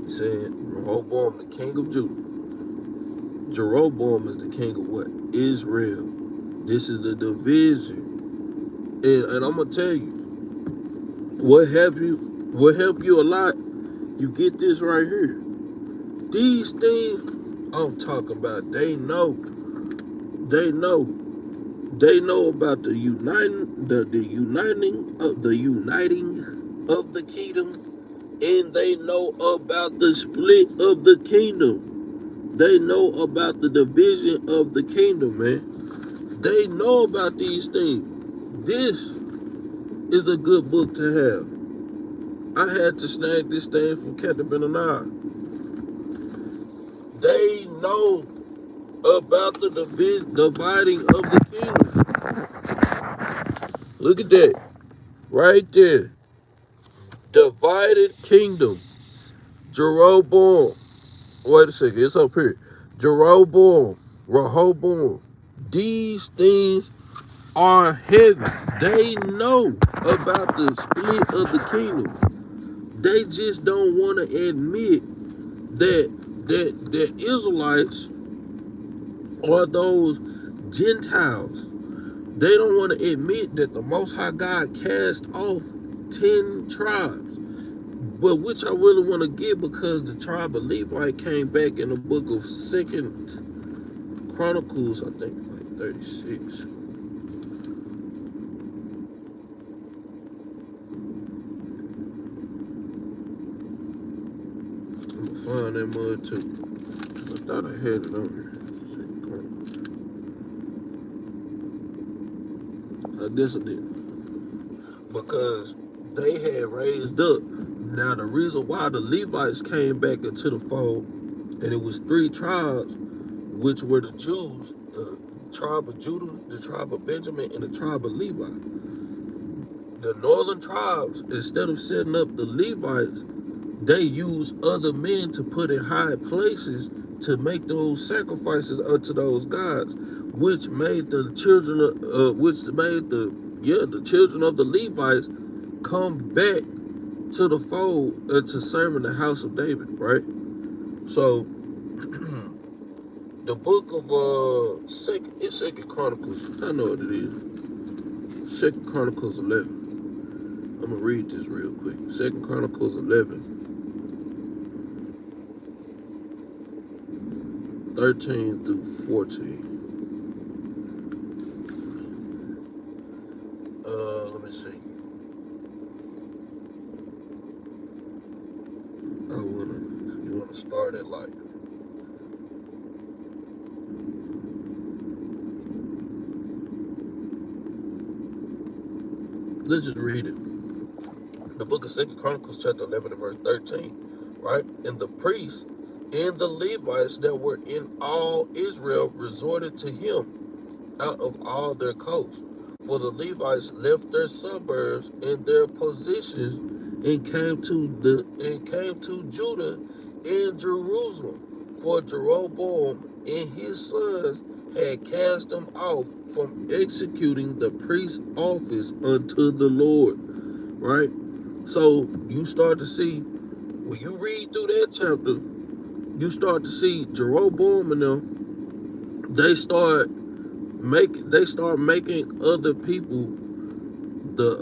he's saying Rehoboam the king of Judah. Jerubbaal is the king of what? Israel. This is the division. And I'm gonna tell you, what help you a lot, you get this right here. These things I'm talking about, they know about the uniting of the kingdom, and they know about the split of the kingdom. They know about the division of the kingdom, man. They know about these things. This is a good book to have. I had to snag this thing from Capt Benaniyah. They know about the dividing of the kingdom. Look at that. Right there. Divided kingdom. Jerubbaal. Wait a second. It's up here. Jerubbaal. Rehoboam. These things are heavy. They know about the split of the kingdom. They just don't want to admit that Israelites are those Gentiles. They don't want to admit that the Most High God cast off 10 tribes. But which I really want to get, because the tribe of Levi came back in the book of 2nd Chronicles, I think, like 36. I'm gonna find that mud too. I thought I had it on here. I guess I did. Because they had raised up. Now the reason why the Levites came back into the fold, and it was 3 tribes, which were the Jews, the tribe of Judah, the tribe of Benjamin, and the tribe of Levi. The northern tribes, instead of setting up the Levites, they used other men to put in high places to make those sacrifices unto those gods, which made the children the children of the Levites come back to the fold to serve in the house of David, right? So the book of Second Chronicles, I know what it is. 2nd Chronicles 11. I'm gonna read this real quick. 2nd Chronicles 11. 13 through 14. Let me see. You wanna start at like, let's just read it. The book of 2nd Chronicles chapter 11 and verse 13, right? And the priests and the Levites that were in all Israel resorted to him out of all their coasts. For the Levites left their suburbs and their positions and came to Judah and Jerusalem. For Jerubbaal and his sons had cast them off from executing the priest's office unto the Lord. Right? So you start to see, when you read through that chapter, you start to see Jerubbaal and them, they start making other people the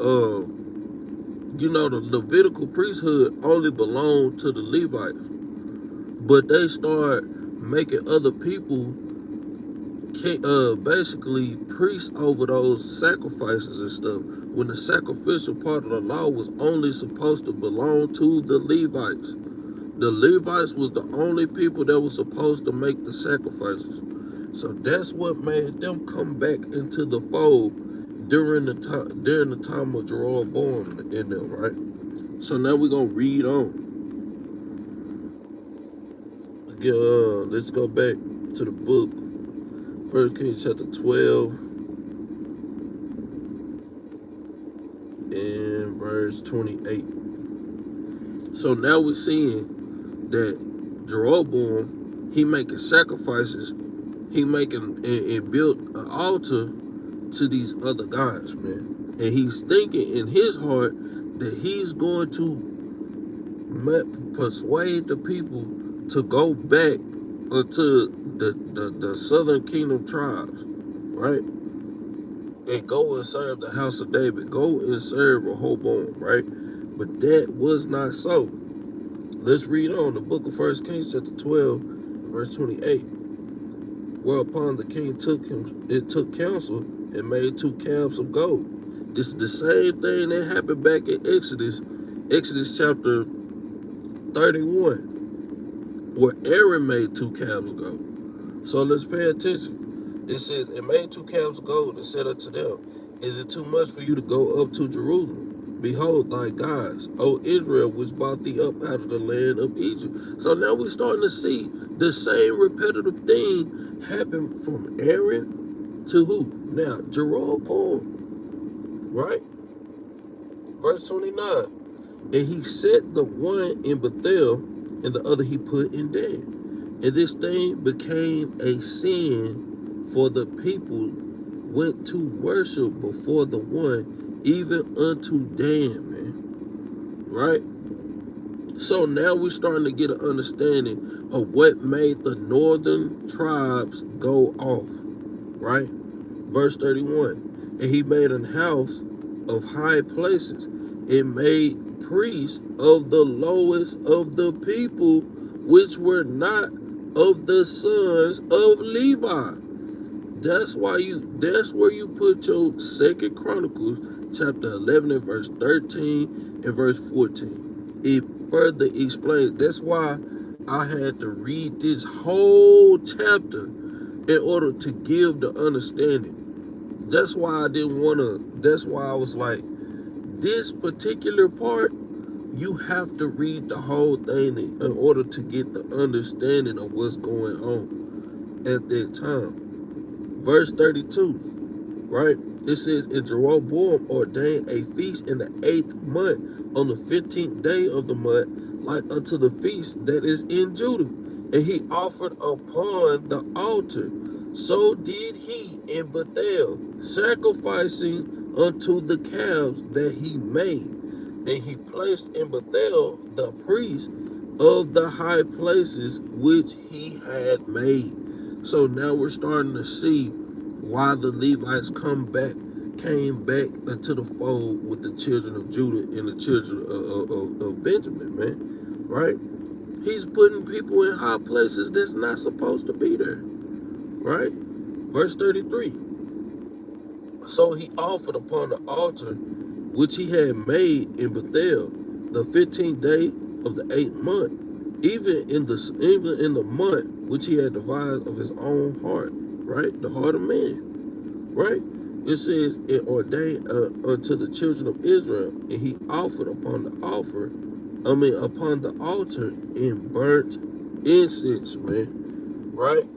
the Levitical priesthood only belong to the Levites, but they start making other people basically priests over those sacrifices and stuff, when the sacrificial part of the law was only supposed to belong to the Levites. The Levites was the only people that was supposed to make the sacrifices. So that's what made them come back into the fold during the time of Jerubbaal in them, right? So now we're gonna read on. Let's go back to the book, 1 Kings chapter 12 and verse 28. So now we're seeing that Jerubbaal, he making sacrifices, he making and built an altar to these other gods, man. And he's thinking in his heart that he's going to persuade the people to go back to the southern kingdom tribes, right? And go and serve the house of David. Go and serve Rehoboam, right? But that was not so. Let's read on the book of 1 Kings chapter 12, verse 28. Whereupon the king took counsel and made 2 calves of gold. This is the same thing that happened back in Exodus chapter 31, where Aaron made 2 calves of gold. So let's pay attention. It says, and made 2 calves of gold and said unto them, is it too much for you to go up to Jerusalem? Behold thy gods, O Israel, which brought thee up out of the land of Egypt. So now we're starting to see the same repetitive thing happen from Aaron to who? Now, Jerubbaal, right? Verse 29. And he set the one in Bethel, and the other he put in Dan. And this thing became a sin, for the people went to worship before the one, even unto Dan, man. Right? So now we're starting to get an understanding of what made the northern tribes go off. Right? Verse 31. And he made an house of high places, and made priests of the lowest of the people, which were not of the sons of Levi. That's where you put your Second Chronicles chapter 11 and verse 13 and verse 14. It further explains. That's why I had to read this whole chapter in order to give the understanding. That's why I was like, this particular part, you have to read the whole thing in order to get the understanding of what's going on at that time. Verse 32, right? It says, and Jerubbaal ordained a feast in the 8th month, on the 15th day of the month, like unto the feast that is in Judah. And he offered upon the altar. So did he in Bethel, sacrificing unto the calves that he made. And he placed in Bethel the priests of the high places which he had made. So now we're starting to see why the Levites came back into the fold with the children of Judah and the children of Benjamin, man. Right? He's putting people in high places that's not supposed to be there. Right? Verse 33. So he offered upon the altar which he had made in Bethel the 15th day of the 8th month, even in the month which he had devised of his own heart, right? The heart of man, right? It says it ordained unto the children of Israel, and he offered upon the altar in burnt incense, man, right?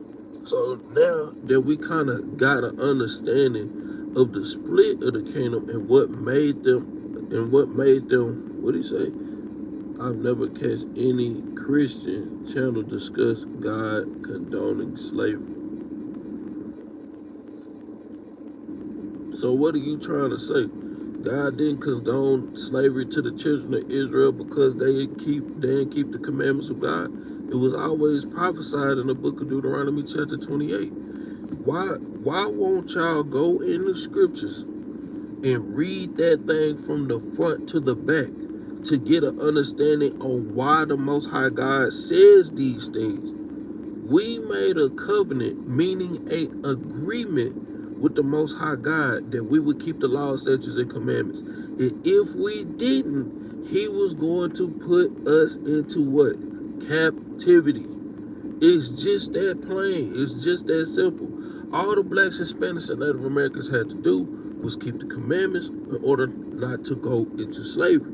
So now that we kind of got an understanding of the split of the kingdom and what made them, what do you say? I've never catch any Christian channel discuss God condoning slavery. So what are you trying to say? God didn't condone slavery to the children of Israel because they didn't keep the commandments of God. It was always prophesied in the book of Deuteronomy chapter 28. Why won't y'all go in the scriptures and read that thing from the front to the back to get an understanding on why the Most High God says these things? We made a covenant, meaning an agreement with the Most High God that we would keep the laws, statutes, and commandments. And if we didn't, he was going to put us into what? Captivity. It's just that plain. It's just that simple. All the blacks, Hispanics, and Native Americans had to do was keep the commandments in order not to go into slavery.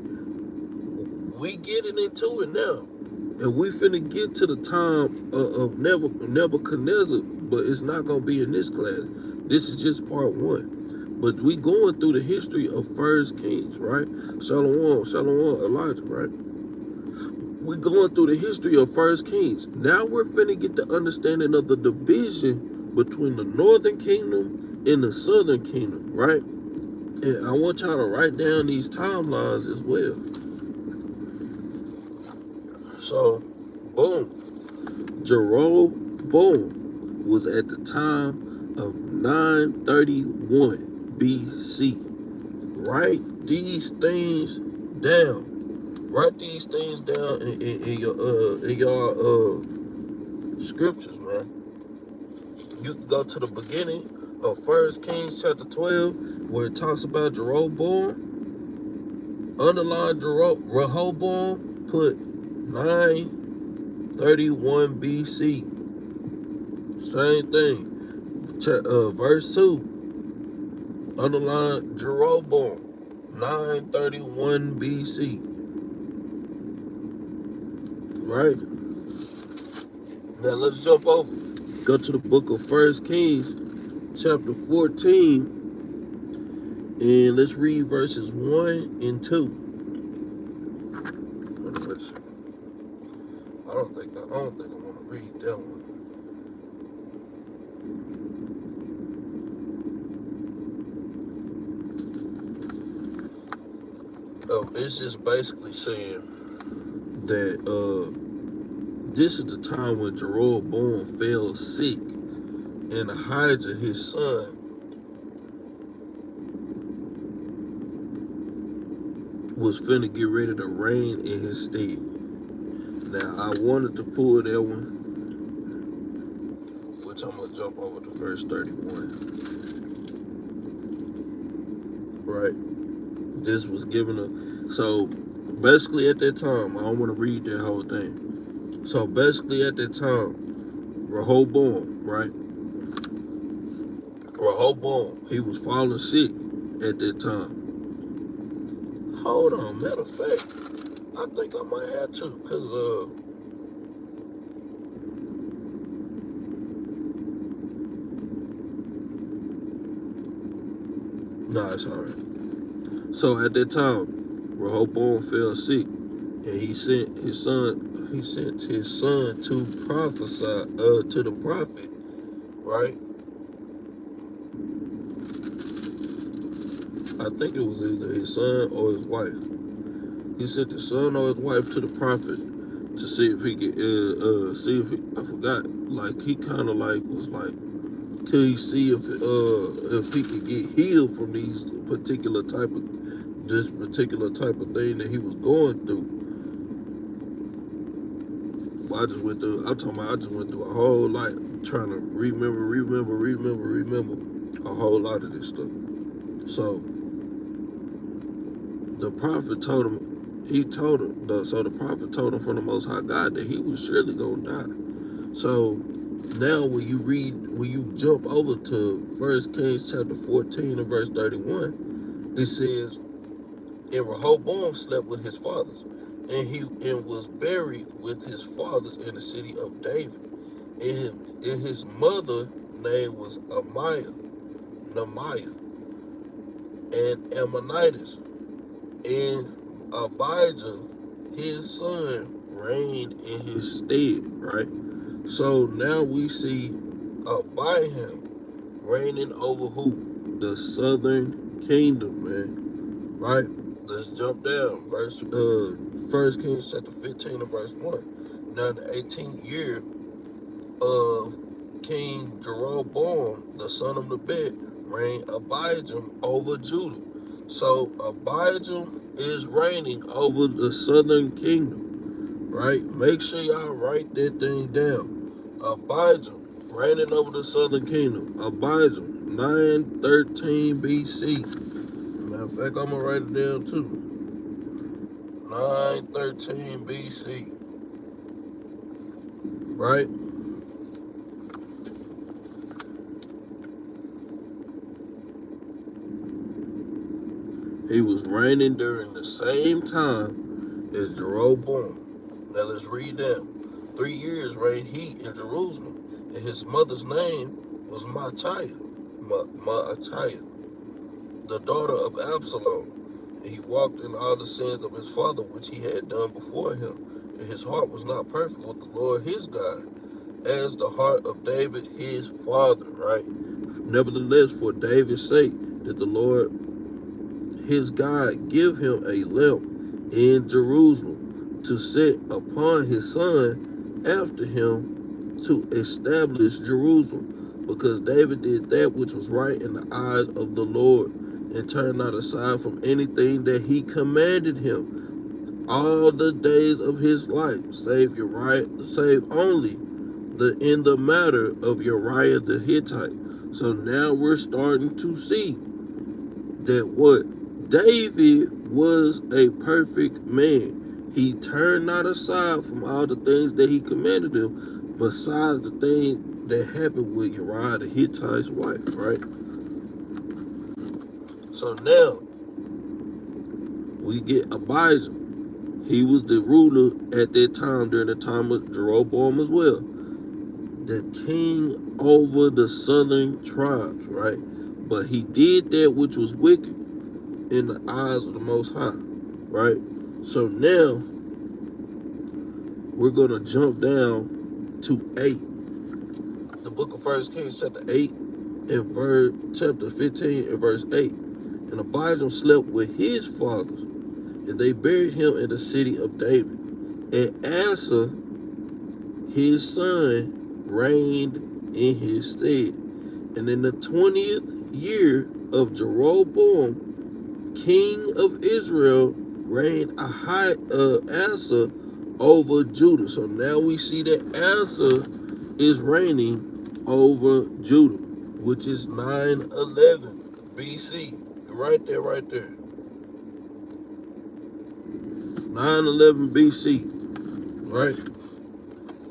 We getting into it now. And we finna get to the time of Nebuchadnezzar, but it's not going to be in this class. This is just part 1. But we going through the history of First Kings, right? Shalom, Elijah, right? We're going through the history of First Kings. Now we're finna get the understanding of the division between the northern kingdom and the southern kingdom, right? And I want y'all to write down these timelines as well. So, boom. Jerubbaal was at the time of 931 BC. Write these things down. Write these things down in your scriptures, man. You can go to the beginning of 1 Kings chapter 12, where it talks about Jerubbaal. Underline Rehoboam, put 931 BC. Same thing. Verse 2. Underline Jerubbaal, 931 BC. Right? Now let's jump over. Go to the book of 1 Kings, chapter 14. And let's read verses 1 and 2. I don't think I want to read that one. It's just basically saying that this is the time when Jerubbaal fell sick, and Ahijah, his son, was finna get ready to reign in his stead. Now, I wanted to pull that one, which I'm going to jump over to verse 31. Right? This was given a... So, basically at that time, I don't want to read that whole thing. So, basically at that time, Rehoboam, right? Rehoboam, he was falling sick at that time. Hold on, matter of fact, I think I might have to, because, nah, it's alright. So at that time, Rehoboam fell sick, and he sent his son to prophesy to the prophet, right? I think it was either his son or his wife. He sent the son or his wife to the prophet to see if he could I forgot, like he kind of like was like, could he see if he could get healed from this particular type of thing that he was going through. I just went through a whole lot trying to remember a whole lot of this stuff. So the prophet told him, so the prophet told him from the Most High God that he was surely gonna die. So now when you jump over to 1 Kings chapter 14 and verse 31, it says, and Rehoboam slept with his fathers, and was buried with his fathers in the city of David. And his mother name was Namiah, and Ammonitis. And Abijah, his son, reigned in his stead, right? So now we see Abijah reigning over who? The southern kingdom, man. Right? Let's jump down. 1 Kings chapter 15 and verse 1. Now the 18th year of King Jerubbaal, the son of Nebat, reigned Abijah over Judah. So Abijah is reigning over the southern kingdom, right? Make sure y'all write that thing down. Abijah reigning over the southern kingdom. Abijah, 913 BC. Matter of fact, I'm gonna write it down too. 913 BC. Right? He was reigning during the same time as Jerubbaal. Now let's read down. 3 years reigned he in Jerusalem, and his mother's name was Maacchiah, the daughter of Absalom. And he walked in all the sins of his father, which he had done before him. And his heart was not perfect with the Lord his God, as the heart of David his father, right? Nevertheless, for David's sake, did the Lord his God give him a lamp in Jerusalem to set upon his son after him to establish Jerusalem, because David did that which was right in the eyes of the Lord, and turned not aside from anything that he commanded him all the days of his life, save only in the matter of Uriah the Hittite. So now we're starting to see that what David was a perfect man. He turned not aside from all the things that he commanded him, besides the thing that happened with Uriah the Hittite's wife, right? So now we get Abijah. He was the ruler at that time, during the time of Jeroboam as well, the king over the southern tribes, right? But he did that which was wicked in the eyes of the Most High, right? So now we're going to jump down to 8. The book of 1 Kings chapter 8 and chapter 15 and verse 8. And Abijam slept with his fathers, and they buried him in the city of David. And Asa, his son, reigned in his stead. And in the 20th year of Jerubbaal, king of Israel, reigned Asa over Judah. So now we see that Asa is reigning over Judah, which is 911 BC. Right there, right there. 911 BC, right?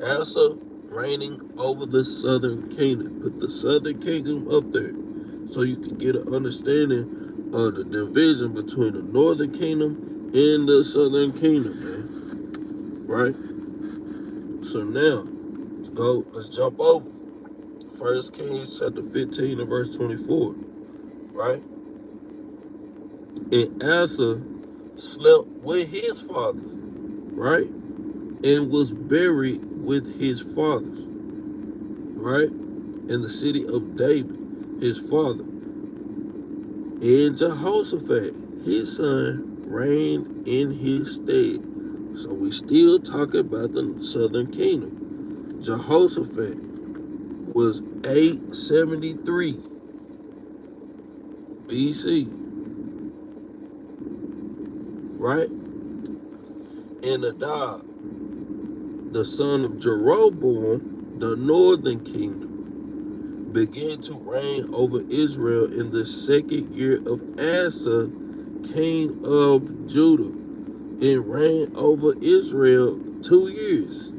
Asa reigning over the southern kingdom. Put the southern kingdom up there so you can get an understanding of the division between the northern kingdom and the southern kingdom, man. Right? So now, let's jump over. 1 Kings chapter 15 and verse 24. Right? And Asa slept with his fathers, right? And was buried with his fathers, right? In the city of David, his father. And Jehoshaphat, his son, reigned in his stead. So we still talking about the southern kingdom. Jehoshaphat was 873 BC, right? And Adad, the son of Jerubbaal, the northern kingdom, began to reign over Israel in the 2nd year of Asa, king of Judah, and reigned over Israel 2 years.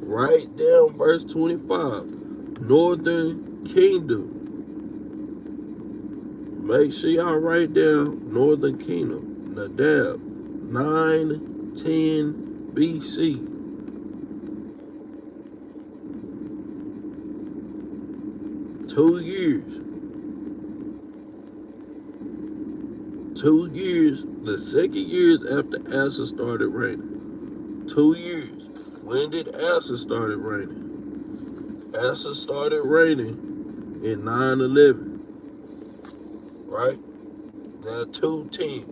Write down verse 25, northern kingdom. Make sure y'all write down northern kingdom. Nadab, 910 BC. Two years. The 2nd years after Asa started reigning. 2 years. When did Asa started reigning? Asa started reigning in 911. Right? Now 210.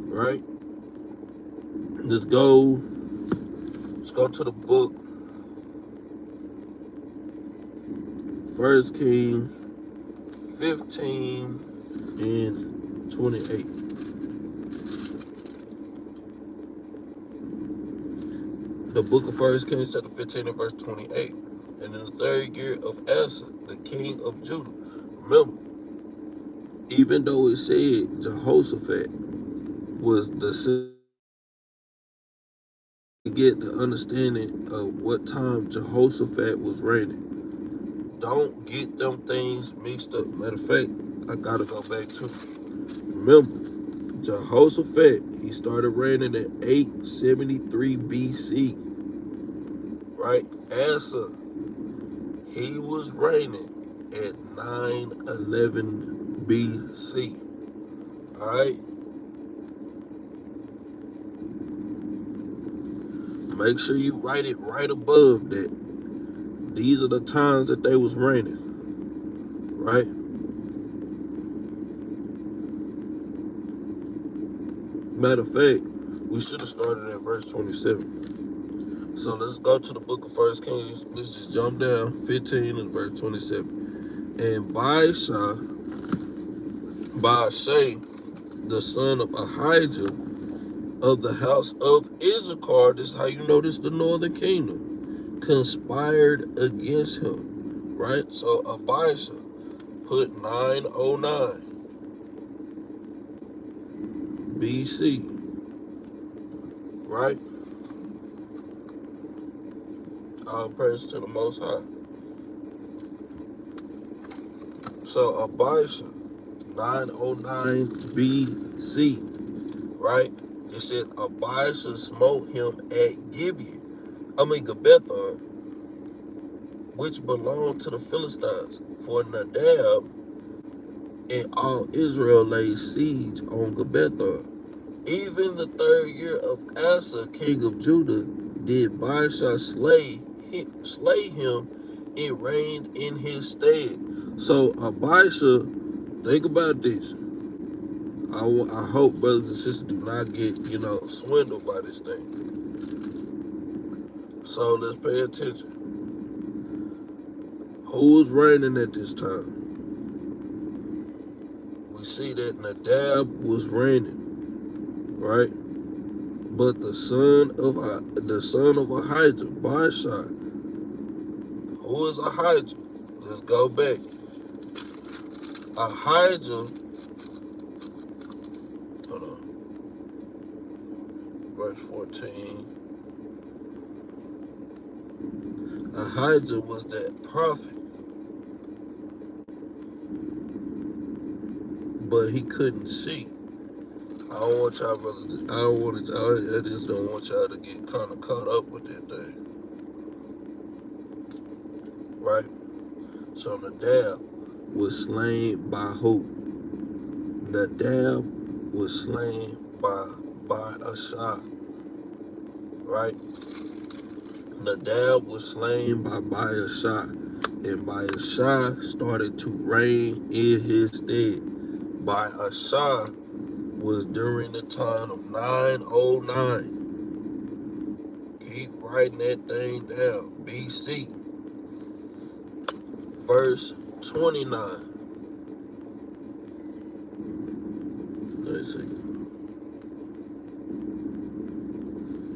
Right? Let's go to the book. 1 Kings 15 and 28. The book of 1 Kings chapter 15 and verse 28. And in the 3rd year of Asa, the king of Judah. Remember, even though it said Jehoshaphat was get the understanding of what time Jehoshaphat was reigning. Don't get them things mixed up. Matter of fact, I gotta go back to it. Remember, Jehoshaphat, he started reigning at 873 BC. Right? Asa, he was reigning at 911 BC. Alright? Make sure you write it right above that. These are the times that they was reigning. Right? Matter of fact, we should have started at verse 27. So let's go to the book of 1 Kings. Let's just jump down 15 and verse 27. And Baasha, the son of Ahijah, of the house of Issachar, this is how you know this the northern kingdom, conspired against him. Right? So Abijah put 909 BC. Right? All praise to the Most High. So Abijah, 909 BC. Right? It said Abijah smote him at Gibeon, which belonged to the Philistines. For Nadab and all Israel laid siege on Gibeon. Even the 3rd year of Asa, king of Judah, did Baasha slay him, it reigned in his stead. So Baasha, think about this. I hope brothers and sisters do not get, swindled by this thing. So let's pay attention. Who was reigning at this time? We see that Nadab was reigning, right? But the son of Ahijah, Baasha, who is Ahijah? Let's go back. Ahijah, hold on, verse 14. Ahijah was that prophet, but he couldn't see. I don't want y'all brothers. I just don't want y'all to get kind of caught up with that thing, right? So Nadab was slain by who? Nadab was slain by Baasha, right? Nadab was slain by Baasha, and Baasha started to reign in his stead. Baasha was during the time of 909. Keep writing that thing down. BC, verse 29. Let's see.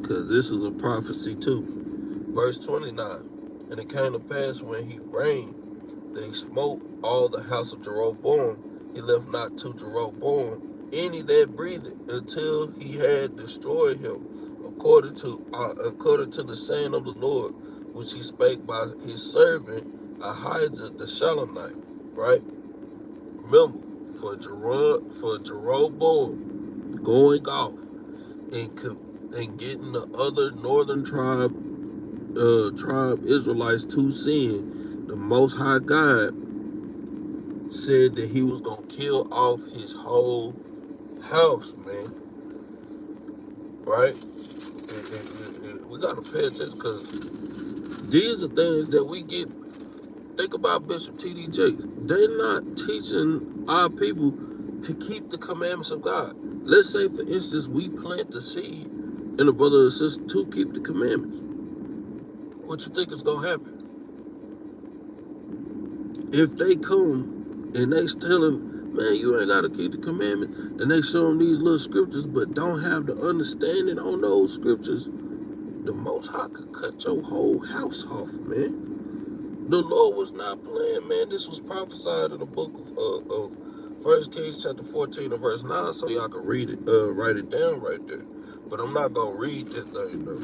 Because this is a prophecy too. Verse 29. And it came to pass when he reigned, they smote all the house of Jerubbaal. He left not to Jerubbaal any that breathed until he had destroyed him, according to the saying of the Lord, which he spake by his servant Ahijah the Shilonite. Right? Remember, for Jerubbaal going off and getting the other northern tribe Israelites to sin, the Most High God said that he was gonna kill off his whole house, man. Right? We gotta pay attention, because these are things that we get. Think about Bishop T.D. Jakes. They're not teaching our people to keep the commandments of God. Let's say, for instance, we plant the seed in a brother or sister to keep the commandments. What you think is gonna happen? If they come and they tell them, man, you ain't gotta keep the commandments, and they show them these little scriptures but don't have the understanding on those scriptures, the Most High could cut your whole house off, man. The Lord was not playing, man. This was prophesied in the book of 1 Kings chapter 14 and verse 9, so y'all can read it, write it down right there. But I'm not gonna read this thing though,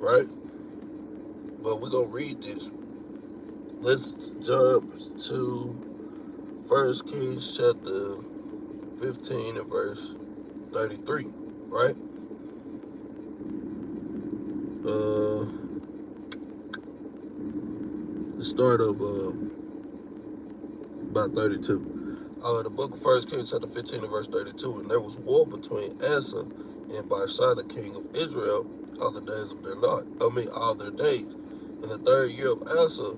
right? But we're gonna read this. Let's jump to 1 Kings chapter 15 and verse 33, right? The start of about 32. The book of 1 Kings chapter 15 and verse 32. And there was war between Asa and Baasha, the king of Israel, all the days of their life. All their days. In the 3rd year of Asa,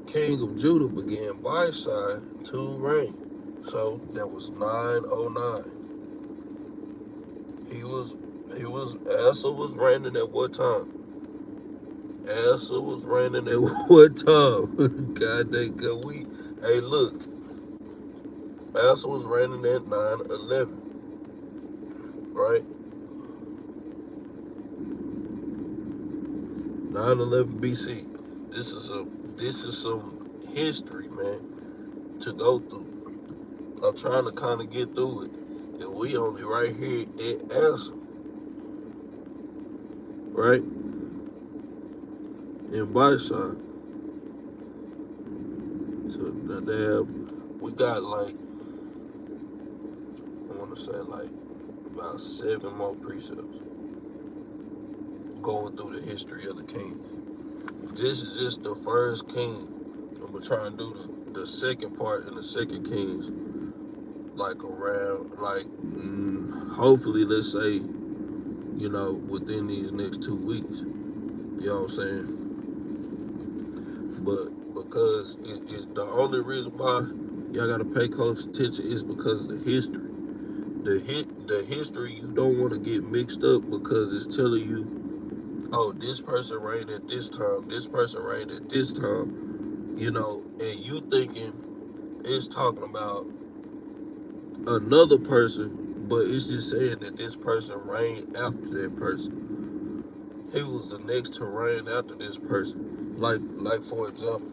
king of Judah, began Baasha to reign. So that was 909. Asa was reigning at what time? Asa was reigning at what time? God dang, hey look, Asa was reigning at 911, right? 911 BC. This is some history, man, to go through. I'm trying to kind of get through it, and we only right here at Asa, right? In Baasha. So now we got like, I want to say like about 7 more precepts going through the history of the kings. This is just the first king, and we're trying to do the second part in the second Kings, like around, like hopefully, let's say you know, within these next 2 weeks. You know what I'm saying? But because it's the only reason why y'all gotta pay close attention is because of the history. The history you don't want to get mixed up because it's telling you, oh, this person reigned at this time, this person reigned at this time, you know, and you thinking it's talking about another person, but it's just saying that this person reigned after that person. He was the next to reign after this person. Like for example,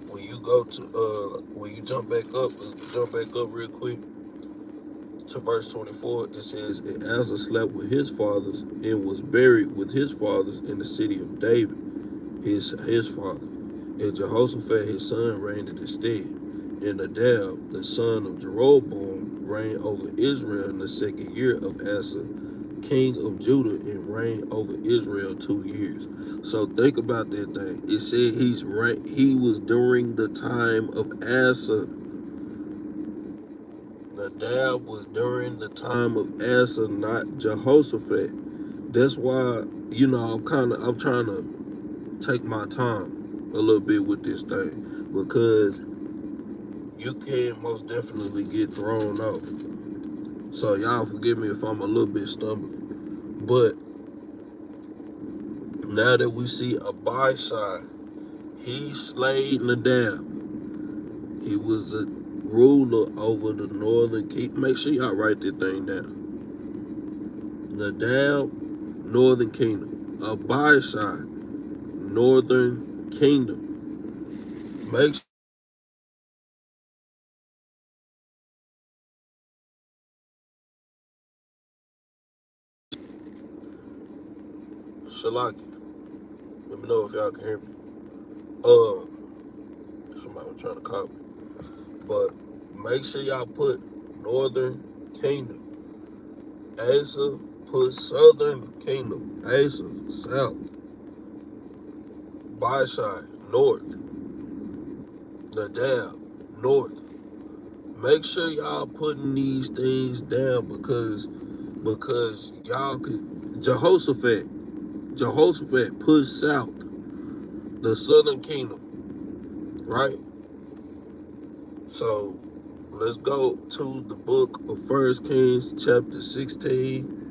when you go to when you jump back up real quick to verse 24, it says, and Asa slept with his fathers and was buried with his fathers in the city of David, his father. And Jehoshaphat his son reigned in his stead. And Nadab, the son of Jerubbaal, reigned over Israel in the 2nd year of Asa, king of Judah, and reigned over Israel 2 years. So think about that thing. It said he was during the time of Asa. Nadab was during the time of Asa, not Jehoshaphat. That's why, you know, I'm trying to take my time a little bit with this thing, because you can most definitely get thrown off. So y'all forgive me if I'm a little bit stumbling. But now that we see Abishai, he slayed Nadab. He was the ruler over the northern kingdom. Make sure y'all write that thing down. Nadab, northern kingdom. Abishai, northern kingdom. Make Shalaki. Let me know if y'all can hear me. Somebody was trying to call me. But make sure y'all put northern kingdom. Asa put southern kingdom. Asa, south. Abishai, north. Nadab, north. Make sure y'all putting these things down because y'all could Jehoshaphat put south, the southern kingdom, right? So let's go to the book of 1 Kings chapter 16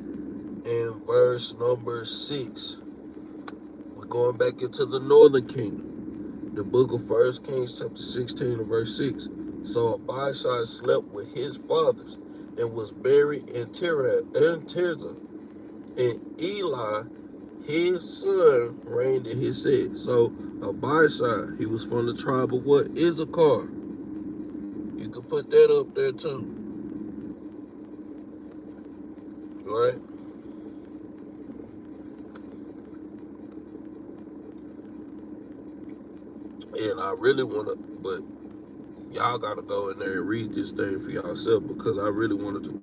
and verse number 6. We're going back into the northern kingdom. The book of 1 Kings chapter 16 and verse 6. So Abishai slept with his fathers and was buried in Tirzah. And Eli, his son, reigned in his stead. So Abishai, he was from the tribe of what? Issachar. You can put that up there too, right? And I really want to, but y'all got to go in there and read this thing for yourself, because I really wanted to.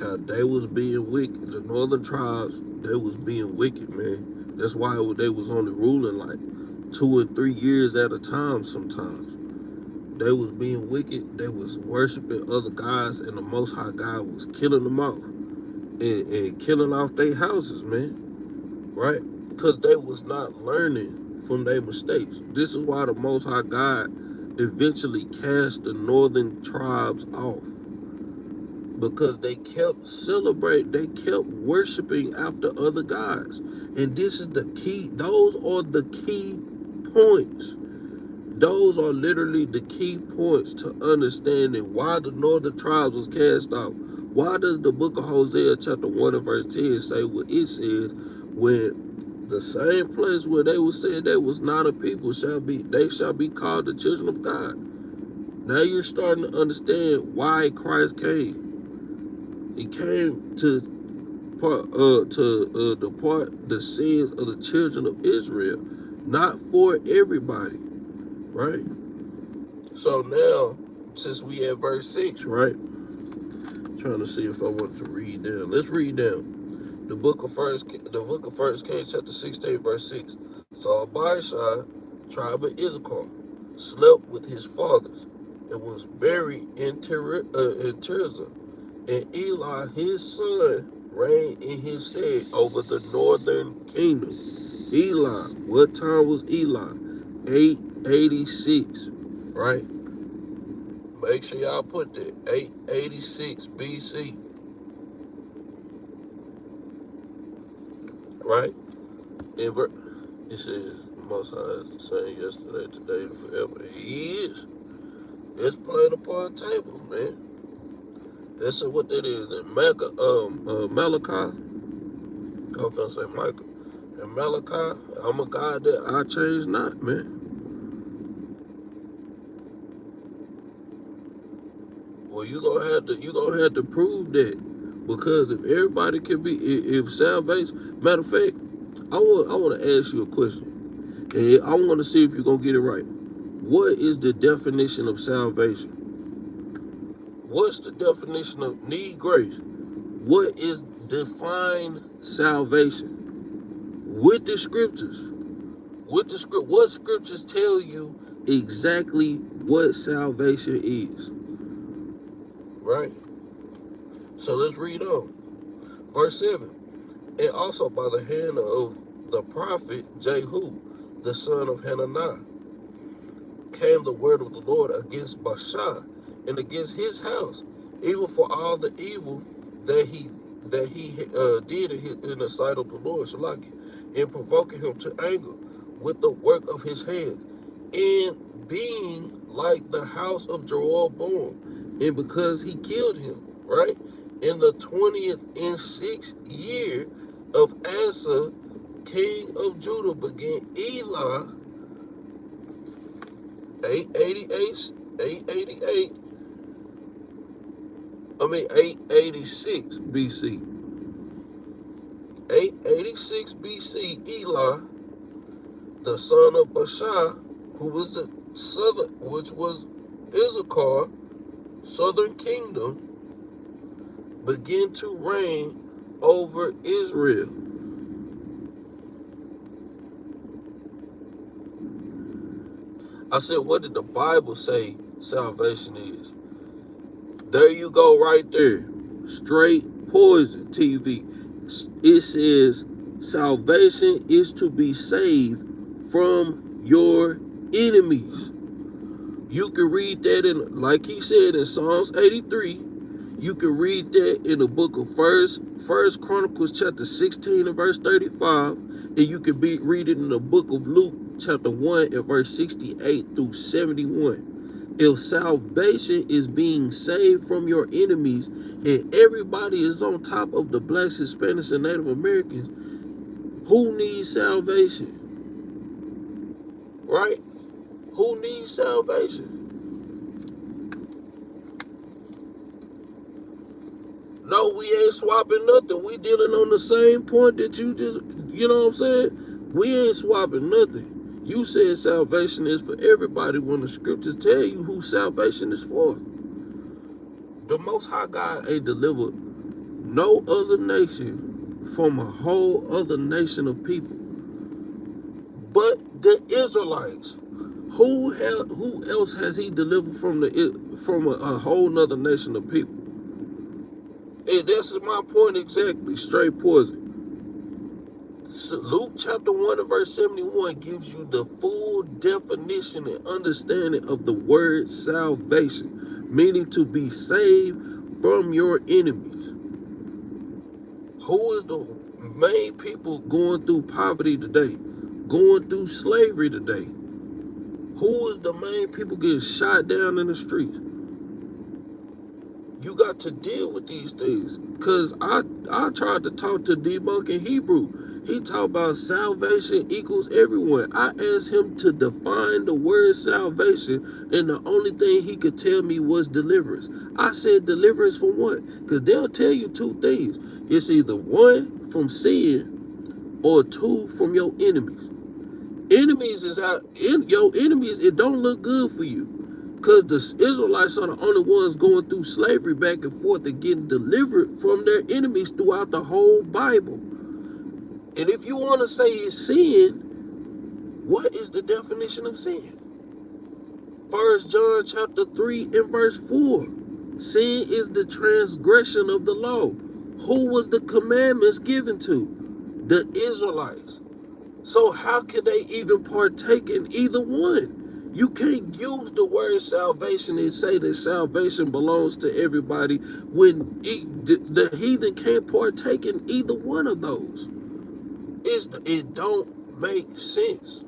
How they was being wicked, the northern tribes, they was being wicked, man. That's why they was only ruling like 2 or 3 years at a time sometimes. They was being wicked, they was worshiping other gods, and the Most High God was killing them off. And killing off their houses, man, right? Because they was not learning from their mistakes. This is why the Most High God eventually cast the northern tribes off, because they kept celebrating, they kept worshiping after other gods. And this is the key. Those are the key points. Those are literally the key points to understanding why the northern tribes was cast out. Why does the book of Hosea chapter 1 and verse 10 say what it said, when the same place where they was saying they was not a people they shall be called the children of God. Now you're starting to understand why Christ came. He came to depart the sins of the children of Israel, not for everybody, right? So now, since we at verse 6, right? I'm trying to see if I want to read down. Let's read down. The book of First Kings chapter 16, verse 6. So Abishai, tribe of Issachar, slept with his fathers and was buried in Tirzah. And Eli, his son, reigned in his stead over the northern kingdom. Eli, what time was Eli? 886, right? Make sure y'all put that 886 BC, right? It says, the Most High is the same yesterday, today, and forever. He is. It's playing upon tables, man. That's what that is. In Malachi, I was gonna say Michael. And Malachi, I'm a God that I change not, man. Well, you gonna have to prove that, because if everybody can be, if salvation, matter of fact, I want to ask you a question, and I want to see if you're gonna get it right. What is the definition of salvation? What's the definition of need grace? What is define salvation? With the scriptures. What scriptures tell you exactly what salvation is? Right? So let's read on. Verse 7. And also by the hand of the prophet Jehu, the son of Hananiah, came the word of the Lord against Baasha and against his house, even for all the evil that he did in the sight of the Lord, Shalaki, in provoking him to anger with the work of his hands, in being like the house of Jerubbaal, and because he killed him, right? In the 20th and 6th year of Asa, king of Judah, began Eli 886 BC. 886 BC, Eli, the son of Baasha, who was the southern, which was Issachar, southern kingdom, began to reign over Israel. I said, what did the Bible say salvation is? There you go, right there. Straight poison TV. It says salvation is to be saved from your enemies. You can read that in, like he said, in Psalms 83. You can read that in the book of First Chronicles chapter 16 and verse 35. And you can read it in the book of Luke chapter 1 and verse 68 through 71. If salvation is being saved from your enemies, and everybody is on top of the blacks, Hispanics, and Native Americans, who needs salvation? Right? Who needs salvation? No, we ain't swapping nothing. We dealing on the same point that you just, you know what I'm saying? We ain't swapping nothing. You said salvation is for everybody when the scriptures tell you who salvation is for. The Most High God ain't delivered no other nation from a whole other nation of people but the Israelites. Who else has he delivered from a whole nother nation of people? And that's my point exactly. Straight poison. So Luke chapter 1 and verse 71 gives you the full definition and understanding of the word salvation, meaning to be saved from your enemies. Who is the main people going through poverty today, going through slavery today? Who is the main people getting shot down in the streets? You got to deal with these things. Because I tried to talk to Debunk in Hebrew. He talked about salvation equals everyone. I asked him to define the word salvation, and the only thing he could tell me was deliverance. I said, deliverance from what? Because they'll tell you two things. It's either one, from sin, or two, from your enemies. Enemies is out. Your enemies, it don't look good for you. Because the Israelites are the only ones going through slavery back and forth and getting delivered from their enemies throughout the whole Bible. And if you want to say it's sin, what is the definition of sin? 1 John chapter 3 and verse 4. Sin is the transgression of the law. Who was the commandments given to? The Israelites. So how can they even partake in either one? You can't use the word salvation and say that salvation belongs to everybody when the heathen can't partake in either one of those. It don't make sense.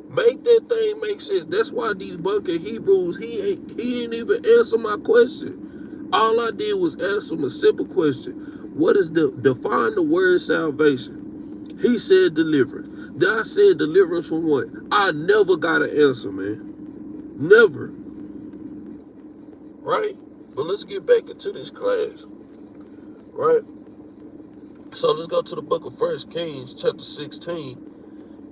Make that thing make sense. That's why debunking Hebrews, he ain't even answer my question. All I did was answer him a simple question. What is define the word salvation? He said deliverance. Then I said deliverance from what? I never got an answer, man. Never. Right? But let's get back into this class. Right? So let's go to the book of 1 Kings, chapter 16,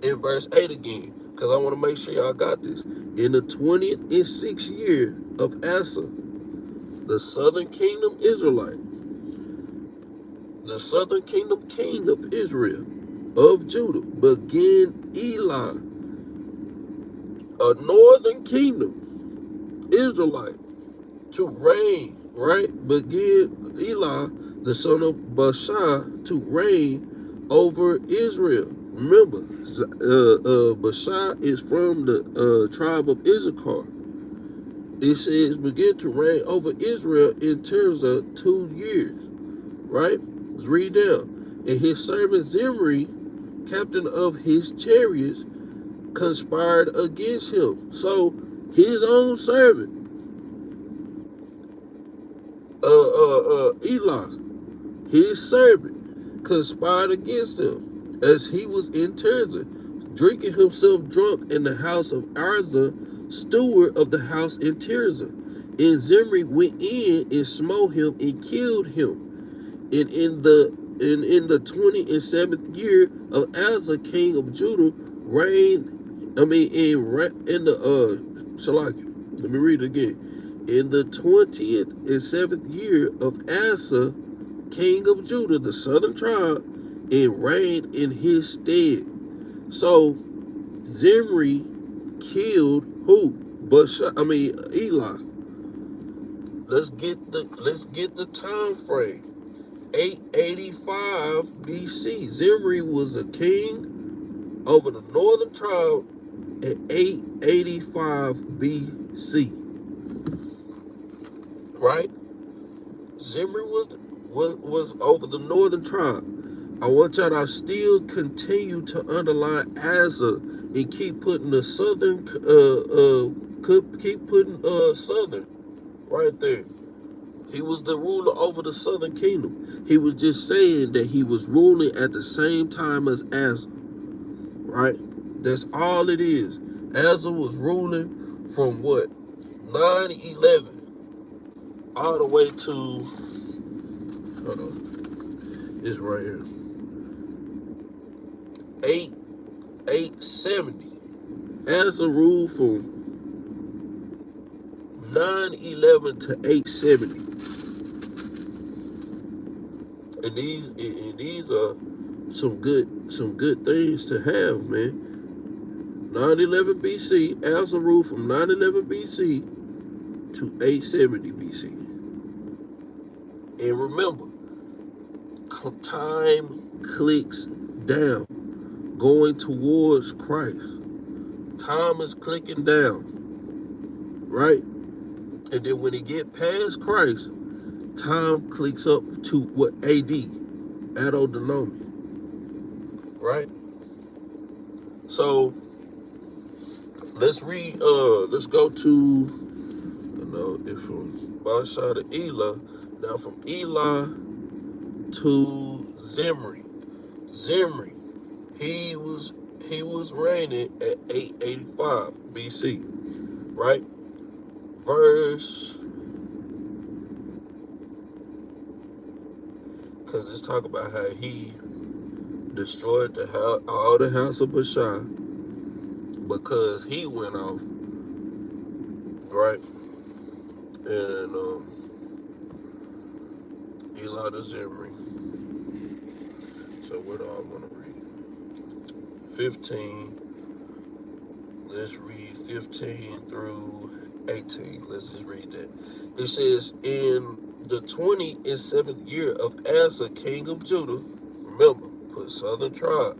in verse 8 again. Because I want to make sure y'all got this. In the 26th year of Asa, the southern kingdom Israelite, the southern kingdom king of Israel, of Judah, began Eli, a northern kingdom Israelite, to reign, right? Began Eli, the son of Baasha, to reign over Israel. Remember, Baasha is from the tribe of Issachar. It says begin to reign over Israel in terms of 2 years, right? Let's read down. And his servant Zimri, captain of his chariots, conspired against him. So his own servant, Eli, his servant, conspired against him as he was in Tirzah, drinking himself drunk in the house of Arza, steward of the house in Tirzah. And Zimri went in and smote him and killed him. And in the 27th year of Asa, king of Judah, reigned. In the Shalaki. Let me read it again. In the 20th and 7th year of Asa, king of Judah, the southern tribe, and reigned in his stead. So Zimri killed who? Eli. Let's get the time frame. 885 BC. Zimri was the king over the northern tribe at 885 BC. Right? Zimri was over the northern tribe. I want y'all to still continue to underline Asa and keep putting the southern southern right there. He was the ruler over the southern kingdom. He was just saying that he was ruling at the same time as Asa. Right? That's all it is. Asa was ruling from what? 911 all the way to, hold on, it's right here. 870. Asa ruled from 911 to 870. And these are some good things to have, man. 911 BC, Asa ruled from 911 BC to 870 BC. And remember, time clicks down, going towards Christ. Time is clicking down, right? And then when it get past Christ, time clicks up to what? AD, Adodenomy, right? So let's read. Let's go to. It's from Baasha to Eli. Now from Eli to Zimri. Zimri, he was reigning at 885 BC, right? Verse, because it's talking about how he destroyed all the house of Baasha because he went off, right? And Eli to Zimri. So what do I want to read? 15. Let's read 15 through 18. Let's just read that. It says, in the 27th year of Asa, king of Judah. Remember, put southern tribe.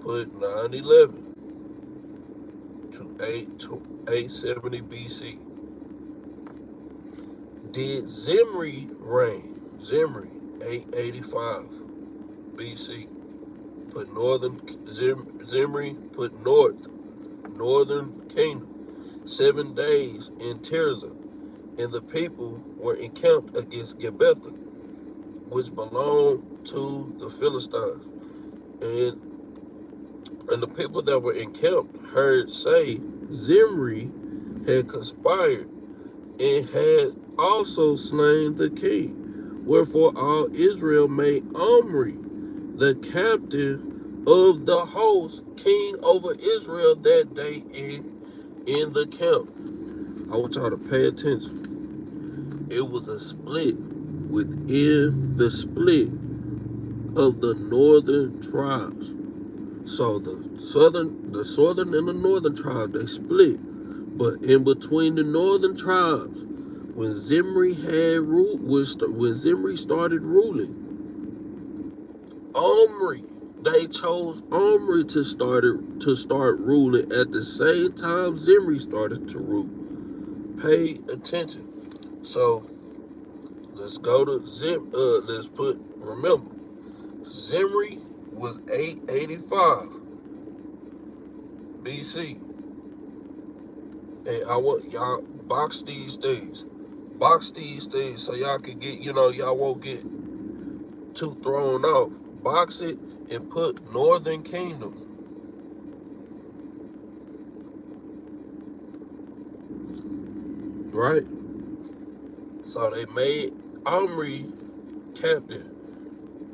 Put 911 to 870 BC. Did Zimri reign? Zimri, 885 BC. Put northern Zimri, put northern kingdom. 7 days in Tirzah, and the people were encamped against Gibbethah, which belonged to the Philistines. And the people that were encamped heard say Zimri had conspired and had also slain the king. Wherefore all Israel made Omri the captain of the host, king over Israel that day in the camp. I want y'all to pay attention. It was a split within the split of the northern tribes. So the southern and the northern tribe, they split. But in between the northern tribes, when Zimri started ruling, Omri, they chose Omri to start ruling at the same time Zimri started to rule. Pay attention. So let's go to remember, Zimri was 885 BC. And I want y'all box these things so y'all can get, y'all won't get too thrown off. Box it and put Northern Kingdom. Right? So they made Omri captain.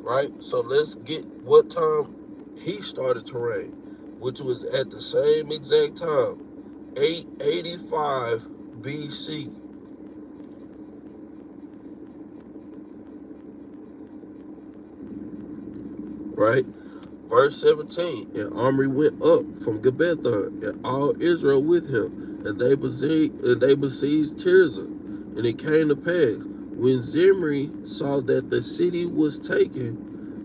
Right? So let's get what time he started to reign, which was at the same exact time, 885 BC. Right? Verse 17, and Omri went up from Gibbethon, and all Israel with him, and they besieged Tirzah. And it came to pass, when Zimri saw that the city was taken,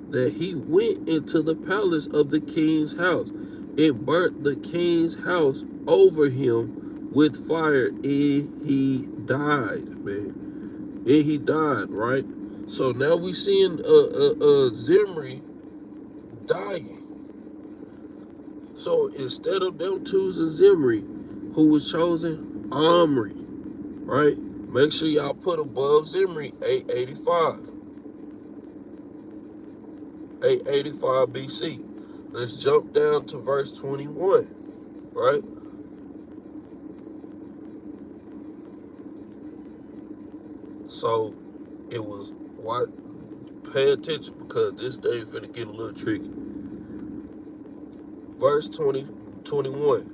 that he went into the palace of the king's house, and burnt the king's house over him with fire, and he died, man. And he died, right? So now we seeing Zimri dying. So instead of them choosing Zimri, who was chosen? Omri, right? Make sure y'all put above Zimri 885 BC. Let's jump down to verse 21, right? So it was what? Pay attention, because this thing finna get a little tricky. Verse 21.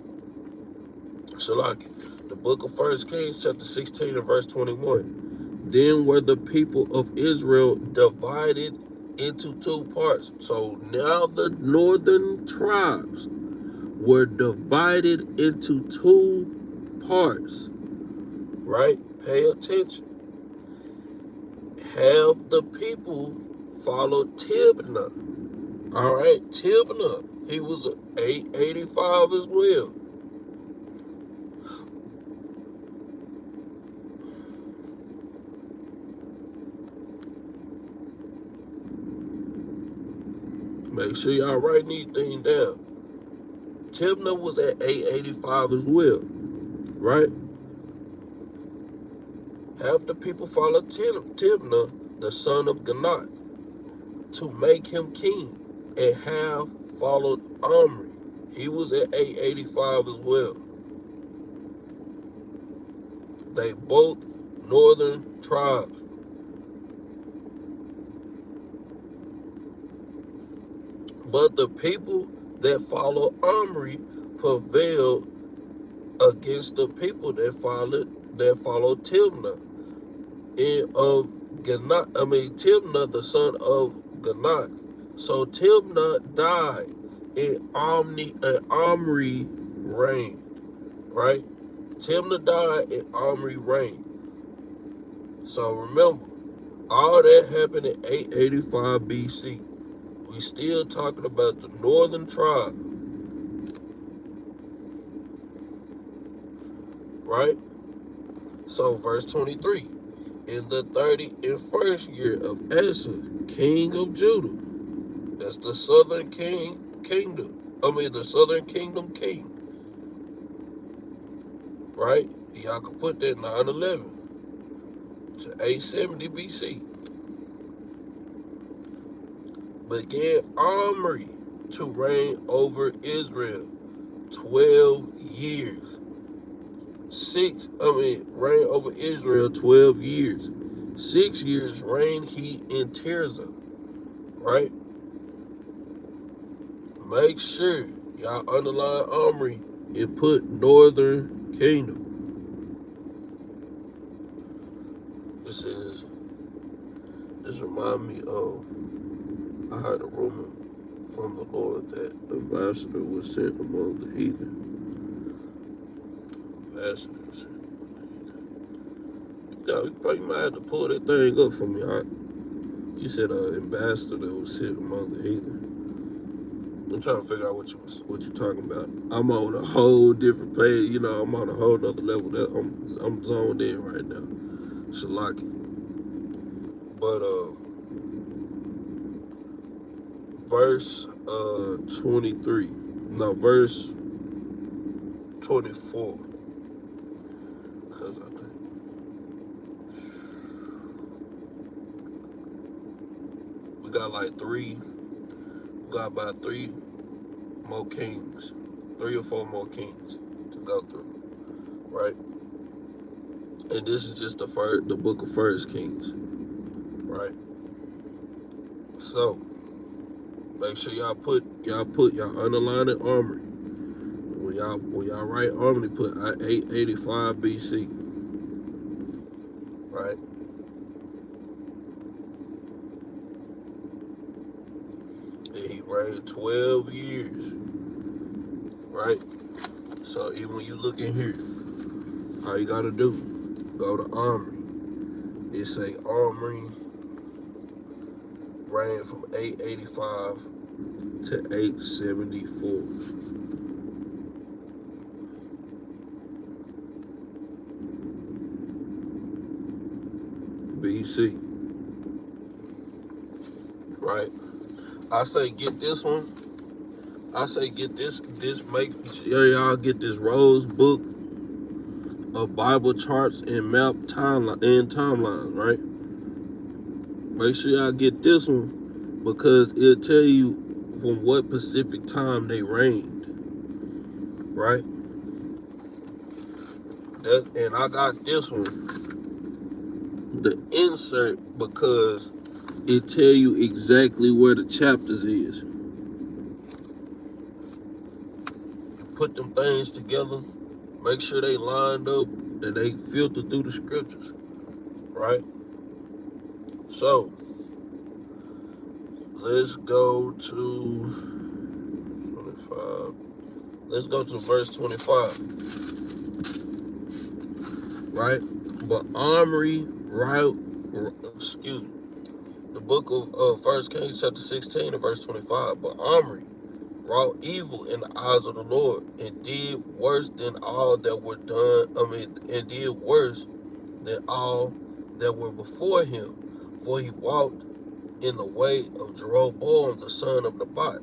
Shalaki. The book of 1 Kings, chapter 16 and verse 21. Then were the people of Israel divided into two parts. So now the northern tribes were divided into two parts. Right? Pay attention. Have the people follow Tibnah. All right, Tibnah. He was 885 as well. Make sure y'all write these things down. Tibnah was at 885 as well, right? Half the people followed Tibnah, the son of Ganath, to make him king, and half followed Omri. He was at 885 as well. They both northern tribes. But the people that follow Omri prevailed against the people that followed Tibnah, and of Ganath. Tibnah, the son of Ganath. So Tibnah died, and Omri reigned. Right? Tibnah died, and Omri reigned. So remember, all that happened in 885 BC. We still talking about the northern tribe, right? So verse 23, in the 31st year of Asa, king of Judah, that's the southern kingdom. The southern kingdom king, right? Y'all can put that 911 to 870 BC. Began Omri to reign over Israel 12 years. Reign over Israel 12 years. 6 years reigned he in Tirzah, right? Make sure y'all underline Omri and put Northern Kingdom. This remind me of, I heard a rumor from the Lord that the ambassador was sent among the heathen. Ambassador was sent among the heathen. You might have to pull that thing up for me. You said an ambassador was sent among the heathen. I'm trying to figure out what you're talking about. I'm on a whole different page. I'm on a whole other level. That I'm zoned in right now. Shalaki. But verse 23. No, verse 24. Cause I think we got about three more kings, 3 or 4 more kings to go through, right? And this is just the book of First Kings, right? So make sure y'all underline it Omri. When y'all write Omri, put 885 BC, right? And he reigned 12 years, right? So even when you look in here, all you gotta do, go to Omri. It say Omri reigned from 885 to 874. BC. Right? I say get this one. I say get this make y'all get this Rose book of Bible charts and map timelines, right? Make sure y'all get this one because it'll tell you from what Pacific time they reigned, right? And I got this one, the insert, because it tell you exactly where the chapters is. You put them things together, make sure they lined up and they filter through the scriptures, right? So let's go to 25. Let's go to verse 25, right? But Omri the book of 1 Kings chapter 16 and verse 25. But Omri wrought evil in the eyes of the Lord and did worse than all that were done. And did worse than all that were before him, for he walked in the way of Jerubbaal the son of Nebat,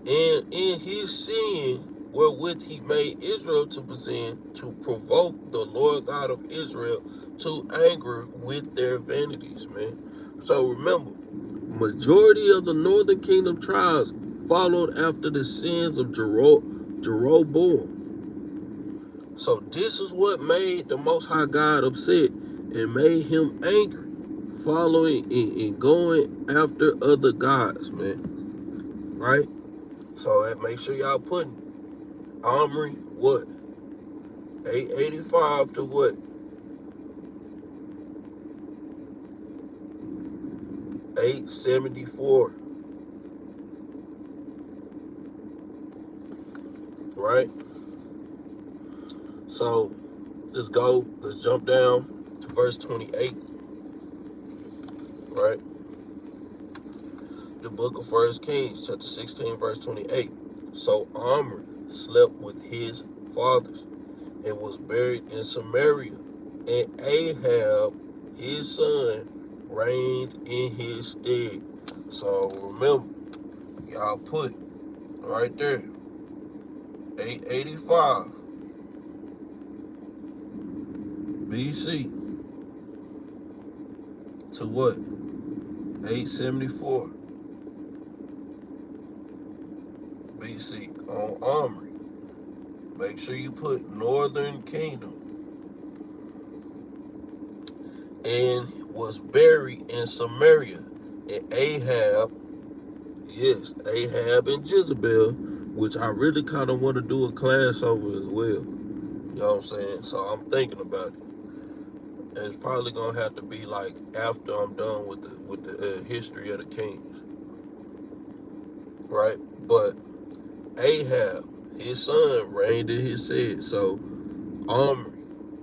and in his sin wherewith he made Israel to sin, to provoke the Lord God of Israel to anger with their vanities, man. So remember, majority of the northern kingdom tribes followed after the sins of Jerubbaal. So this is what made the Most High God upset and made him angry, following and going after other gods, man. Right? So make sure y'all putting Omri what? 885 to what? 874. Right? So let's jump down to verse 28. The book of 1 Kings, chapter 16, verse 28. So Omri slept with his fathers and was buried in Samaria, and Ahab, his son, reigned in his stead. So remember, y'all put right there, 885 BC to what? 874 BC on Omri. Make sure you put Northern Kingdom. And was buried in Samaria. And Ahab, yes, Ahab and Jezebel, which I really kind of want to do a class over as well. You know what I'm saying? So I'm thinking about it. And it's probably gonna have to be like after I'm done with the history of the kings, right? But Ahab, his son, reigned in his stead. So Omri,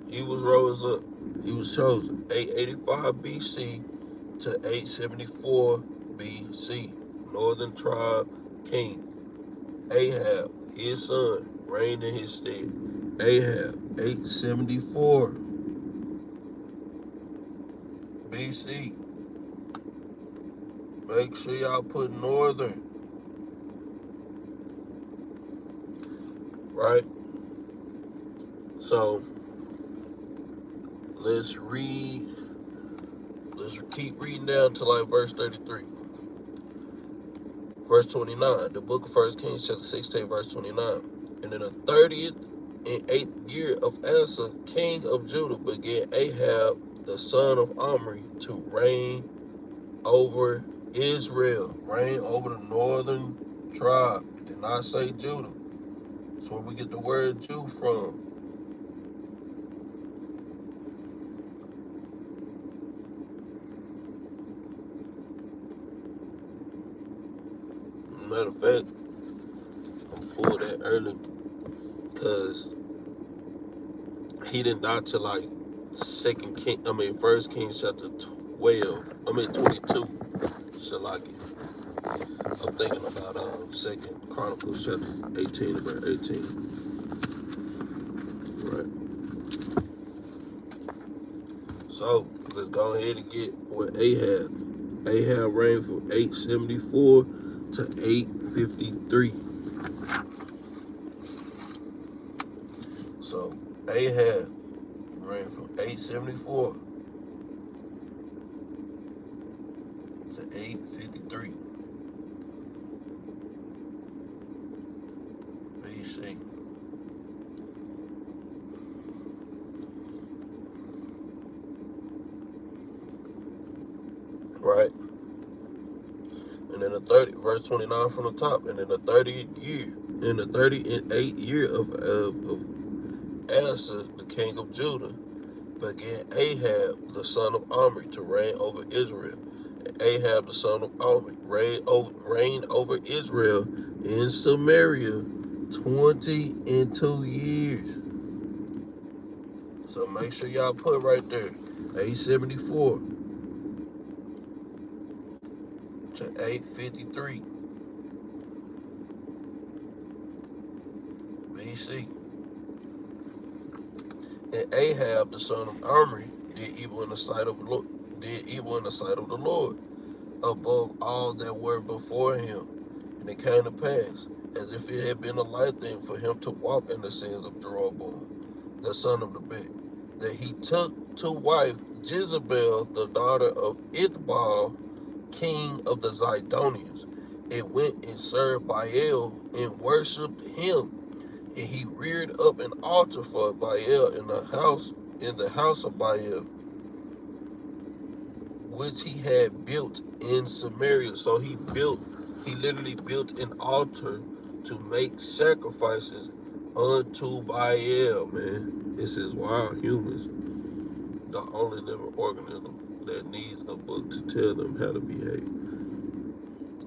he was rose up. He was chosen 885 BC to 874 BC. Northern tribe king. Ahab, his son, reigned in his stead. Ahab, 874 BC. Make sure y'all put northern. Right? So, let's keep reading down to like verse 33. Verse 29, the book of 1 Kings, chapter 16, verse 29. And in the 30th and 8th year of Asa, king of Judah, began Ahab, the son of Omri, to reign over Israel. Reign over the northern tribe. Did not say Judah. That's where we get the word Jew from. Matter of fact, I'm pull that early because he didn't die till like 1 Kings chapter 22. Shalaki. I'm thinking about 2 Chronicles chapter 18, about 18. Right. So let's go ahead and get with Ahab. Ahab reigned from 874 to 853. So Ahab reigned from 874 to 853 BC. Right? And then verse 29 from the top, and in the 38th year of Asa, the king of Judah, began Ahab, the son of Omri, to reign over Israel. And Ahab, the son of Omri, reigned over Israel in Samaria 22 years. So make sure y'all put right there, 874 to 853 BC. And Ahab, the son of Omri, did evil in the sight of the Lord, above all that were before him. And it came to pass, as if it had been a light thing for him to walk in the sins of Jerubbaal, the son of Nebat, that he took to wife Jezebel, the daughter of Ithbaal, king of the Zidonians, and went and served Baal and worshipped him. And he reared up an altar for Baal in the house of Baal, which he had built in Samaria. So he literally built an altar to make sacrifices unto Baal, man. This is wild. Humans, the only living organism that needs a book to tell them how to behave.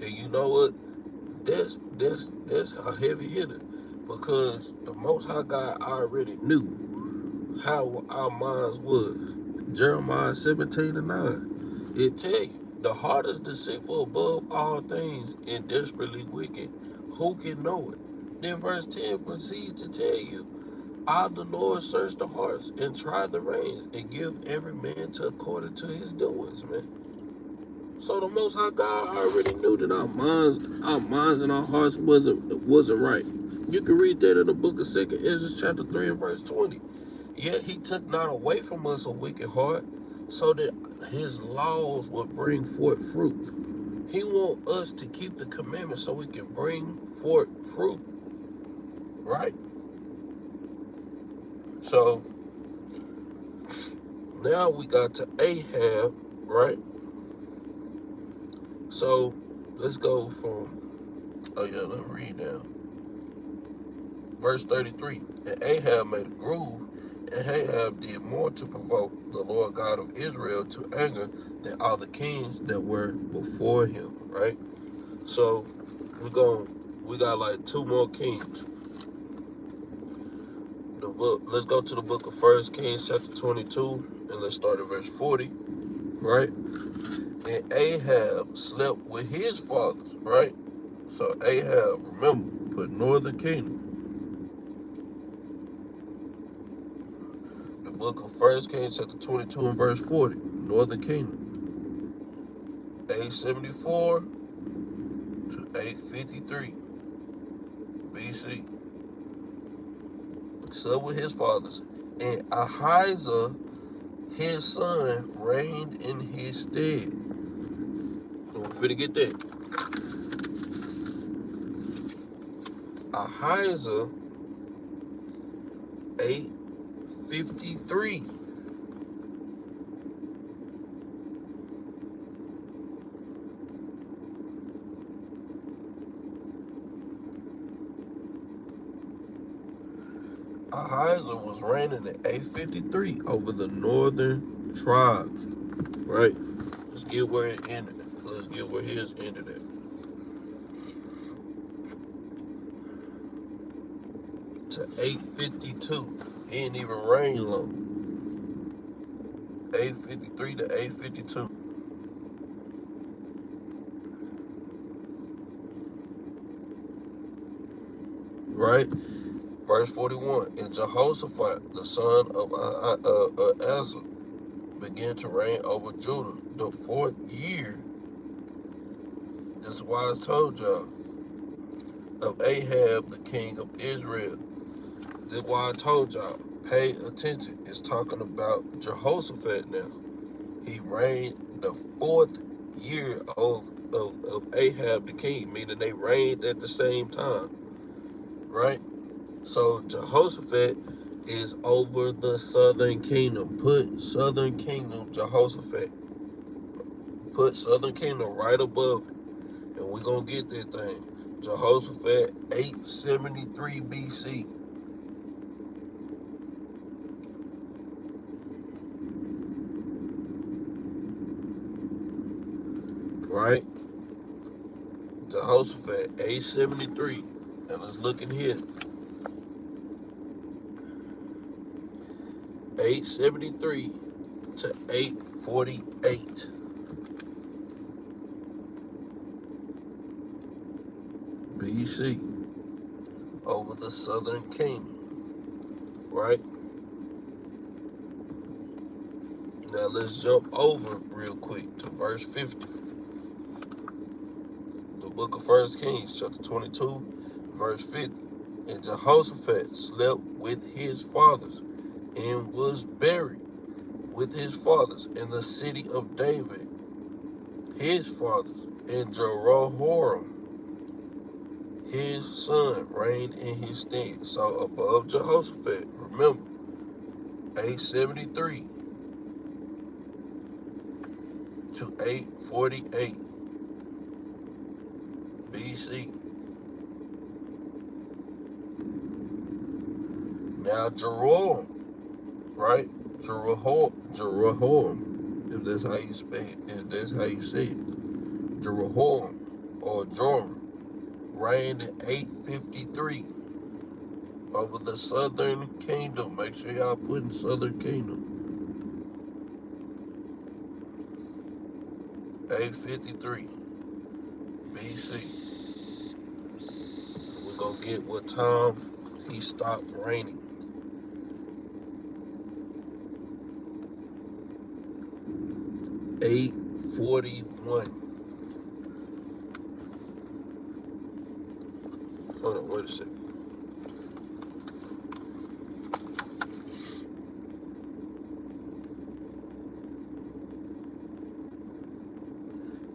And you know what? That's a heavy hitter, because the Most High God already knew how our minds was. Jeremiah 17:9. It tell you The heart is deceitful above all things and desperately wicked. Who can know it? Then verse 10 proceeds to tell you, I, the Lord, search the hearts and try the reins and give every man to according to his doings, man. So the Most High God already knew that our minds and our hearts wasn't right. You can read that in the book of 2 Ezra chapter 3 and verse 20. Yet he took not away from us a wicked heart, so that his laws would bring forth fruit. He wants us to keep the commandments so we can bring forth fruit, right? So now we got to Ahab, right? So let's go from, let's read now. Verse 33, and Ahab made a groove, and Ahab did more to provoke the Lord God of Israel to anger than all the kings that were before him, right? So we got like two more kings. Let's go to the book of 1 Kings chapter 22, and let's start at verse 40, right? And Ahab slept with his fathers, right? So Ahab, remember, put northern kingdom. The book of 1 Kings chapter 22 and verse 40, northern kingdom. 874 to 853 BC. Slept with his fathers. And Ahijah, his son, reigned in his stead. Don't forget that. Ahijah, 853. Ahijah was reigning in 853 over the northern tribes, right? Let's get where it ended. Let's get where his ended at. To 852. He didn't even reign long. 853 to 852. Right? Verse 41. And Jehoshaphat, the son of Asa, began to reign over Judah the 4th year. This is why I told y'all. Of Ahab, the king of Israel. This is why I told y'all. Pay attention. It's talking about Jehoshaphat now. He reigned the 4th year of Ahab the king, meaning they reigned at the same time. Right? So Jehoshaphat is over the southern kingdom. Put southern kingdom Jehoshaphat. Put southern kingdom right above it. And we're going to get that thing. Jehoshaphat, 873 BC. Right? Jehoshaphat, 873. And let's look in here. 873 to 848 BC over the southern kingdom, right? Now let's jump over real quick to verse 50. The book of 1 Kings chapter 22 verse 50. And Jehoshaphat slept with his fathers and was buried with his fathers in the city of David, his fathers, and Jeroboam, his son, reigned in his stead. So above Jehoshaphat, remember, 873 to 848 BC. Now Jeroboam, right? Jeroboam, if that's how you spell it, if that's how you say it. Jeroboam or Joram reigned in 853 over the southern kingdom. Make sure y'all put in southern kingdom. 853 BC. We're gonna get what time he stopped raining. 841. Hold on, wait a second.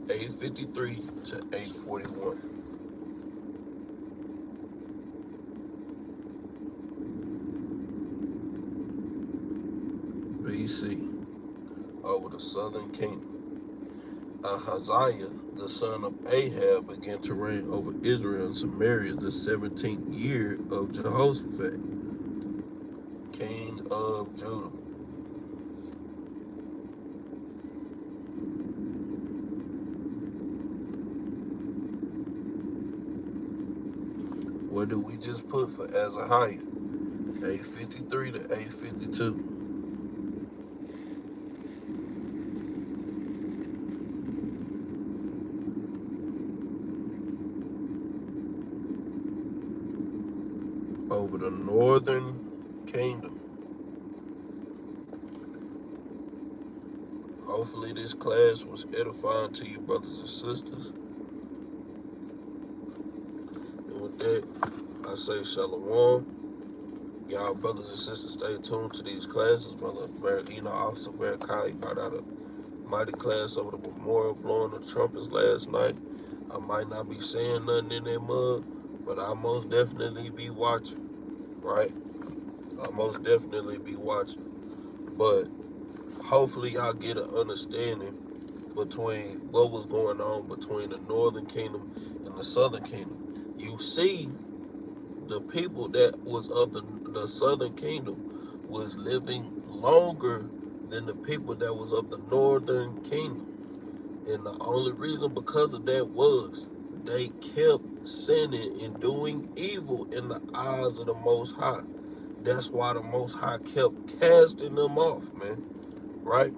(853 to 841) BC, over the southern kingdom. Ahaziah, the son of Ahab, began to reign over Israel and Samaria the 17th year of Jehoshaphat, king of Judah. What did we just put for Ahaziah? 853 to 852. Over the northern kingdom. Hopefully this class was edifying to you, brothers and sisters. And with that, I say shalom. Y'all brothers and sisters, stay tuned to these classes. Brother, also Kai brought out a mighty class over the memorial, blowing the trumpets last night. I might not be saying nothing in that mug, but I most definitely be watching, right? I most definitely be watching. But hopefully y'all get an understanding between what was going on between the northern kingdom and the southern kingdom. You see, the people that was of the southern kingdom was living longer than the people that was of the northern kingdom. And the only reason because of that was they kept sinning and doing evil in the eyes of the Most High. That's why the Most High kept casting them off, man. Right?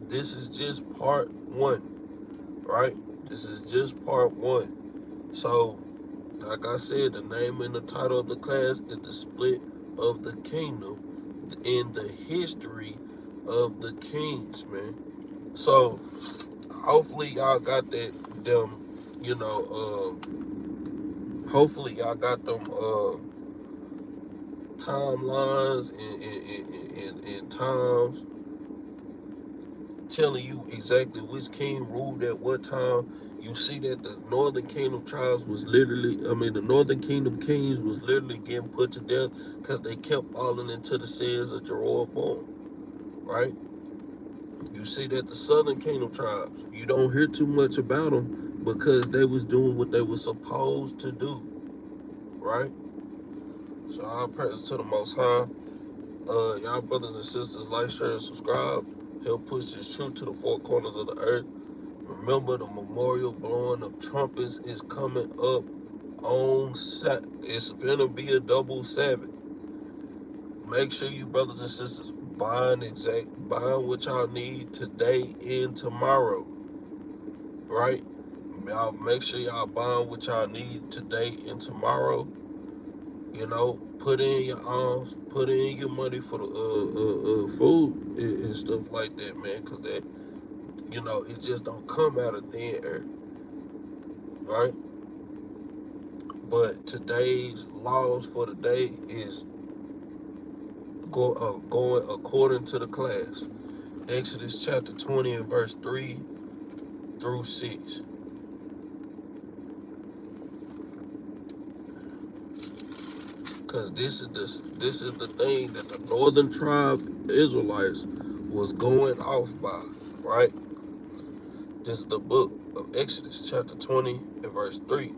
This is just part one. Right? This is just part one. So, like I said, the name and the title of the class is The Split of the Kingdom in the History of the Kings, man. So, hopefully y'all got hopefully y'all got them timelines and times telling you exactly which king ruled at what time. You see that the northern kingdom tribes was the northern kingdom kings was literally getting put to death because they kept falling into the sins of Jerubbaal, right? You see that the southern kingdom tribes, you don't hear too much about them because they was doing what they were supposed to do, right? So all praise to the Most High. Y'all brothers and sisters, like, share, and subscribe. Help push this truth to the four corners of the earth. Remember, the memorial blowing of trumpets is coming up on it's gonna be a double Sabbath. Make sure you brothers and sisters buying what y'all need today and tomorrow, right? Y'all make sure y'all buying what y'all need today and tomorrow. You know, put in your alms, put in your money for the food and stuff like that, man, because that, it just don't come out of thin air, right? But today's laws for the day is going according to the class. Exodus chapter 20 and verse 3 through 6. Because this is the thing that the northern tribe Israelites was going off by, right? This is the book of Exodus chapter 20 and verse 3.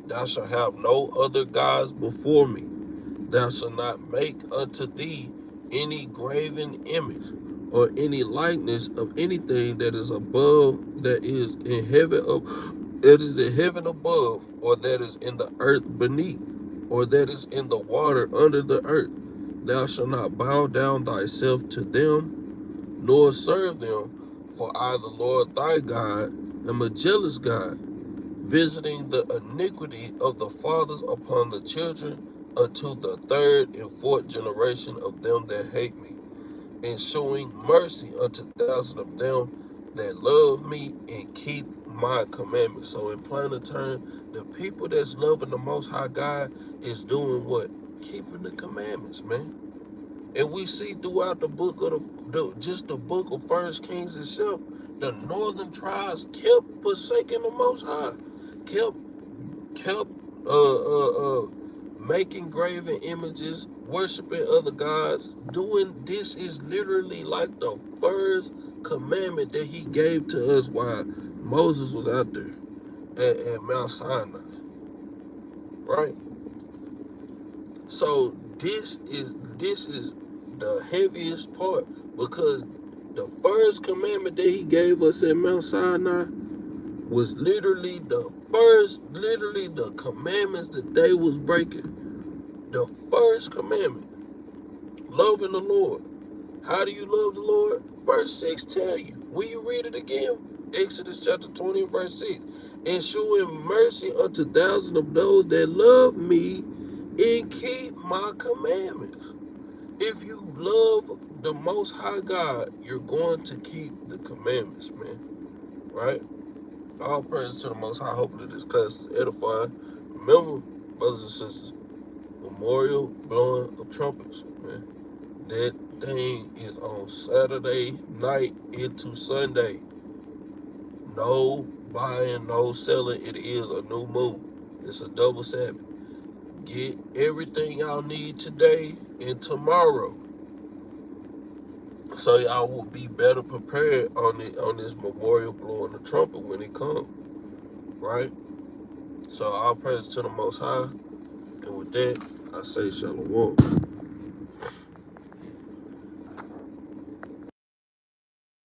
Thou shalt have no other gods before me. Thou shalt not make unto thee any graven image or any likeness of anything that is above, that is in heaven above, or that is in the earth beneath, or that is in the water under the earth. Thou shalt not bow down thyself to them, nor serve them, for I, the Lord thy God, am a jealous God, visiting the iniquity of the fathers upon the children unto the third and fourth generation of them that hate me, and showing mercy unto thousands of them that love me and keep my commandments. So in plain terms, the people that's loving the Most High God is doing what? Keeping the commandments, man. And we see throughout the book of just the book of First Kings itself, the northern tribes kept forsaking the Most High, kept making graven images, worshiping other gods. Doing this is literally like the first commandment that he gave to us while Moses was out there at Mount Sinai, right? So this is the heaviest part, because the first commandment that he gave us at Mount Sinai was literally the commandments that they was breaking. The first commandment, loving the Lord. How do you love the Lord? Verse 6 tell you. Will you read it again? Exodus chapter 20 verse 6. And showing mercy unto thousands of those that love me and keep my commandments. If you love the Most High God, you're going to keep the commandments, man. Right? All praise to the Most High. Hopefully this class is edifying. Remember, brothers and sisters, memorial blowing of trumpets, man. That thing is on Saturday night into Sunday. No buying, no selling. It is a new moon. It's a double Sabbath. Get everything y'all need today and tomorrow, so y'all will be better prepared on this memorial blowing the trumpet when it comes, right? So all praise to the Most High, and with that, I say shalom.